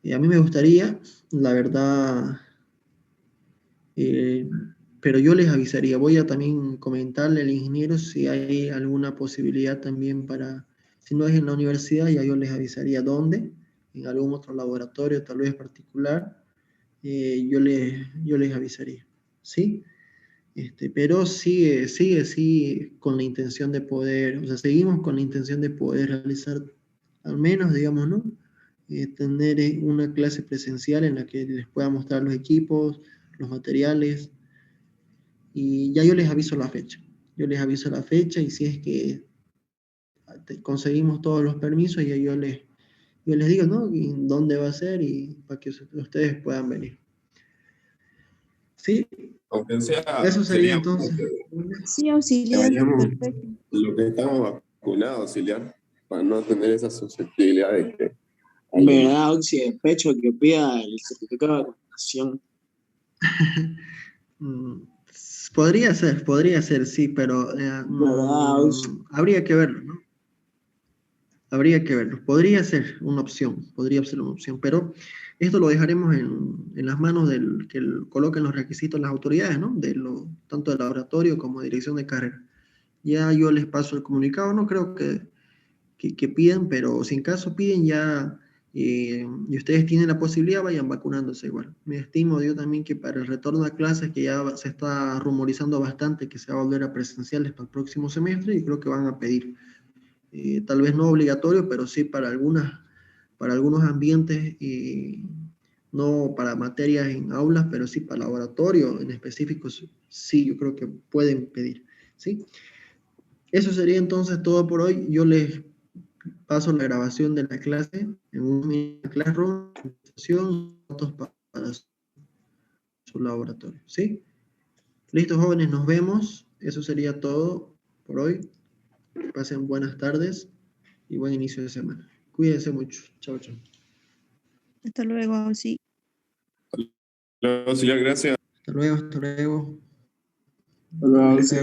Y a mí me gustaría, la verdad, eh, pero yo les avisaría. Voy a también comentarle al ingeniero si hay alguna posibilidad también si no es en la universidad, ya yo les avisaría dónde, en algún otro laboratorio, tal vez particular, yo les avisaría, ¿sí? Pero sigue con la intención de poder, o sea, seguimos con la intención de poder realizar, al menos, digamos, ¿no? Tener una clase presencial en la que les pueda mostrar los equipos, los materiales, y ya yo les aviso la fecha. Yo les aviso la fecha y si es que conseguimos todos los permisos, ya yo les digo, ¿no? Y dónde va a ser y para que ustedes puedan venir. ¿Sí? Aunque sea, Eso sería sería bueno entonces. Sí, que auxiliar, vayamos perfecto. lo que estamos vacunados, auxiliar, para no tener esa susceptibilidad de que En verdad, Oxy, de pecho que pida el certificado de vacunación. Mm, podría ser, sí, pero ¿Verdad, Oxy? habría que verlo, ¿no? Habría que verlo. Podría ser una opción, pero esto lo dejaremos en las manos del que coloquen los requisitos las autoridades, ¿no? Tanto del laboratorio como de dirección de carrera. Ya yo les paso el comunicado, no creo que pidan, pero si en caso piden ya, y ustedes tienen la posibilidad, vayan vacunándose igual. Me estimo yo también que para el retorno a clases, que ya se está rumorizando bastante que se va a volver a presenciales para el próximo semestre, y creo que van a pedir, tal vez no obligatorio, pero sí para algunos ambientes, no para materias en aulas, pero sí para laboratorio en específico, sí, yo creo que pueden pedir, ¿sí? Eso sería entonces todo por hoy. Yo les paso la grabación de la clase en un Classroom, datos para su laboratorio, ¿sí? Listo, jóvenes, nos vemos. Eso sería todo por hoy. Pasen buenas tardes y buen inicio de semana. Cuídense mucho. Chao, chao. Hasta luego, sí. auxiliar, gracias. Hasta luego, hasta luego. ¿Verdad, Oxy?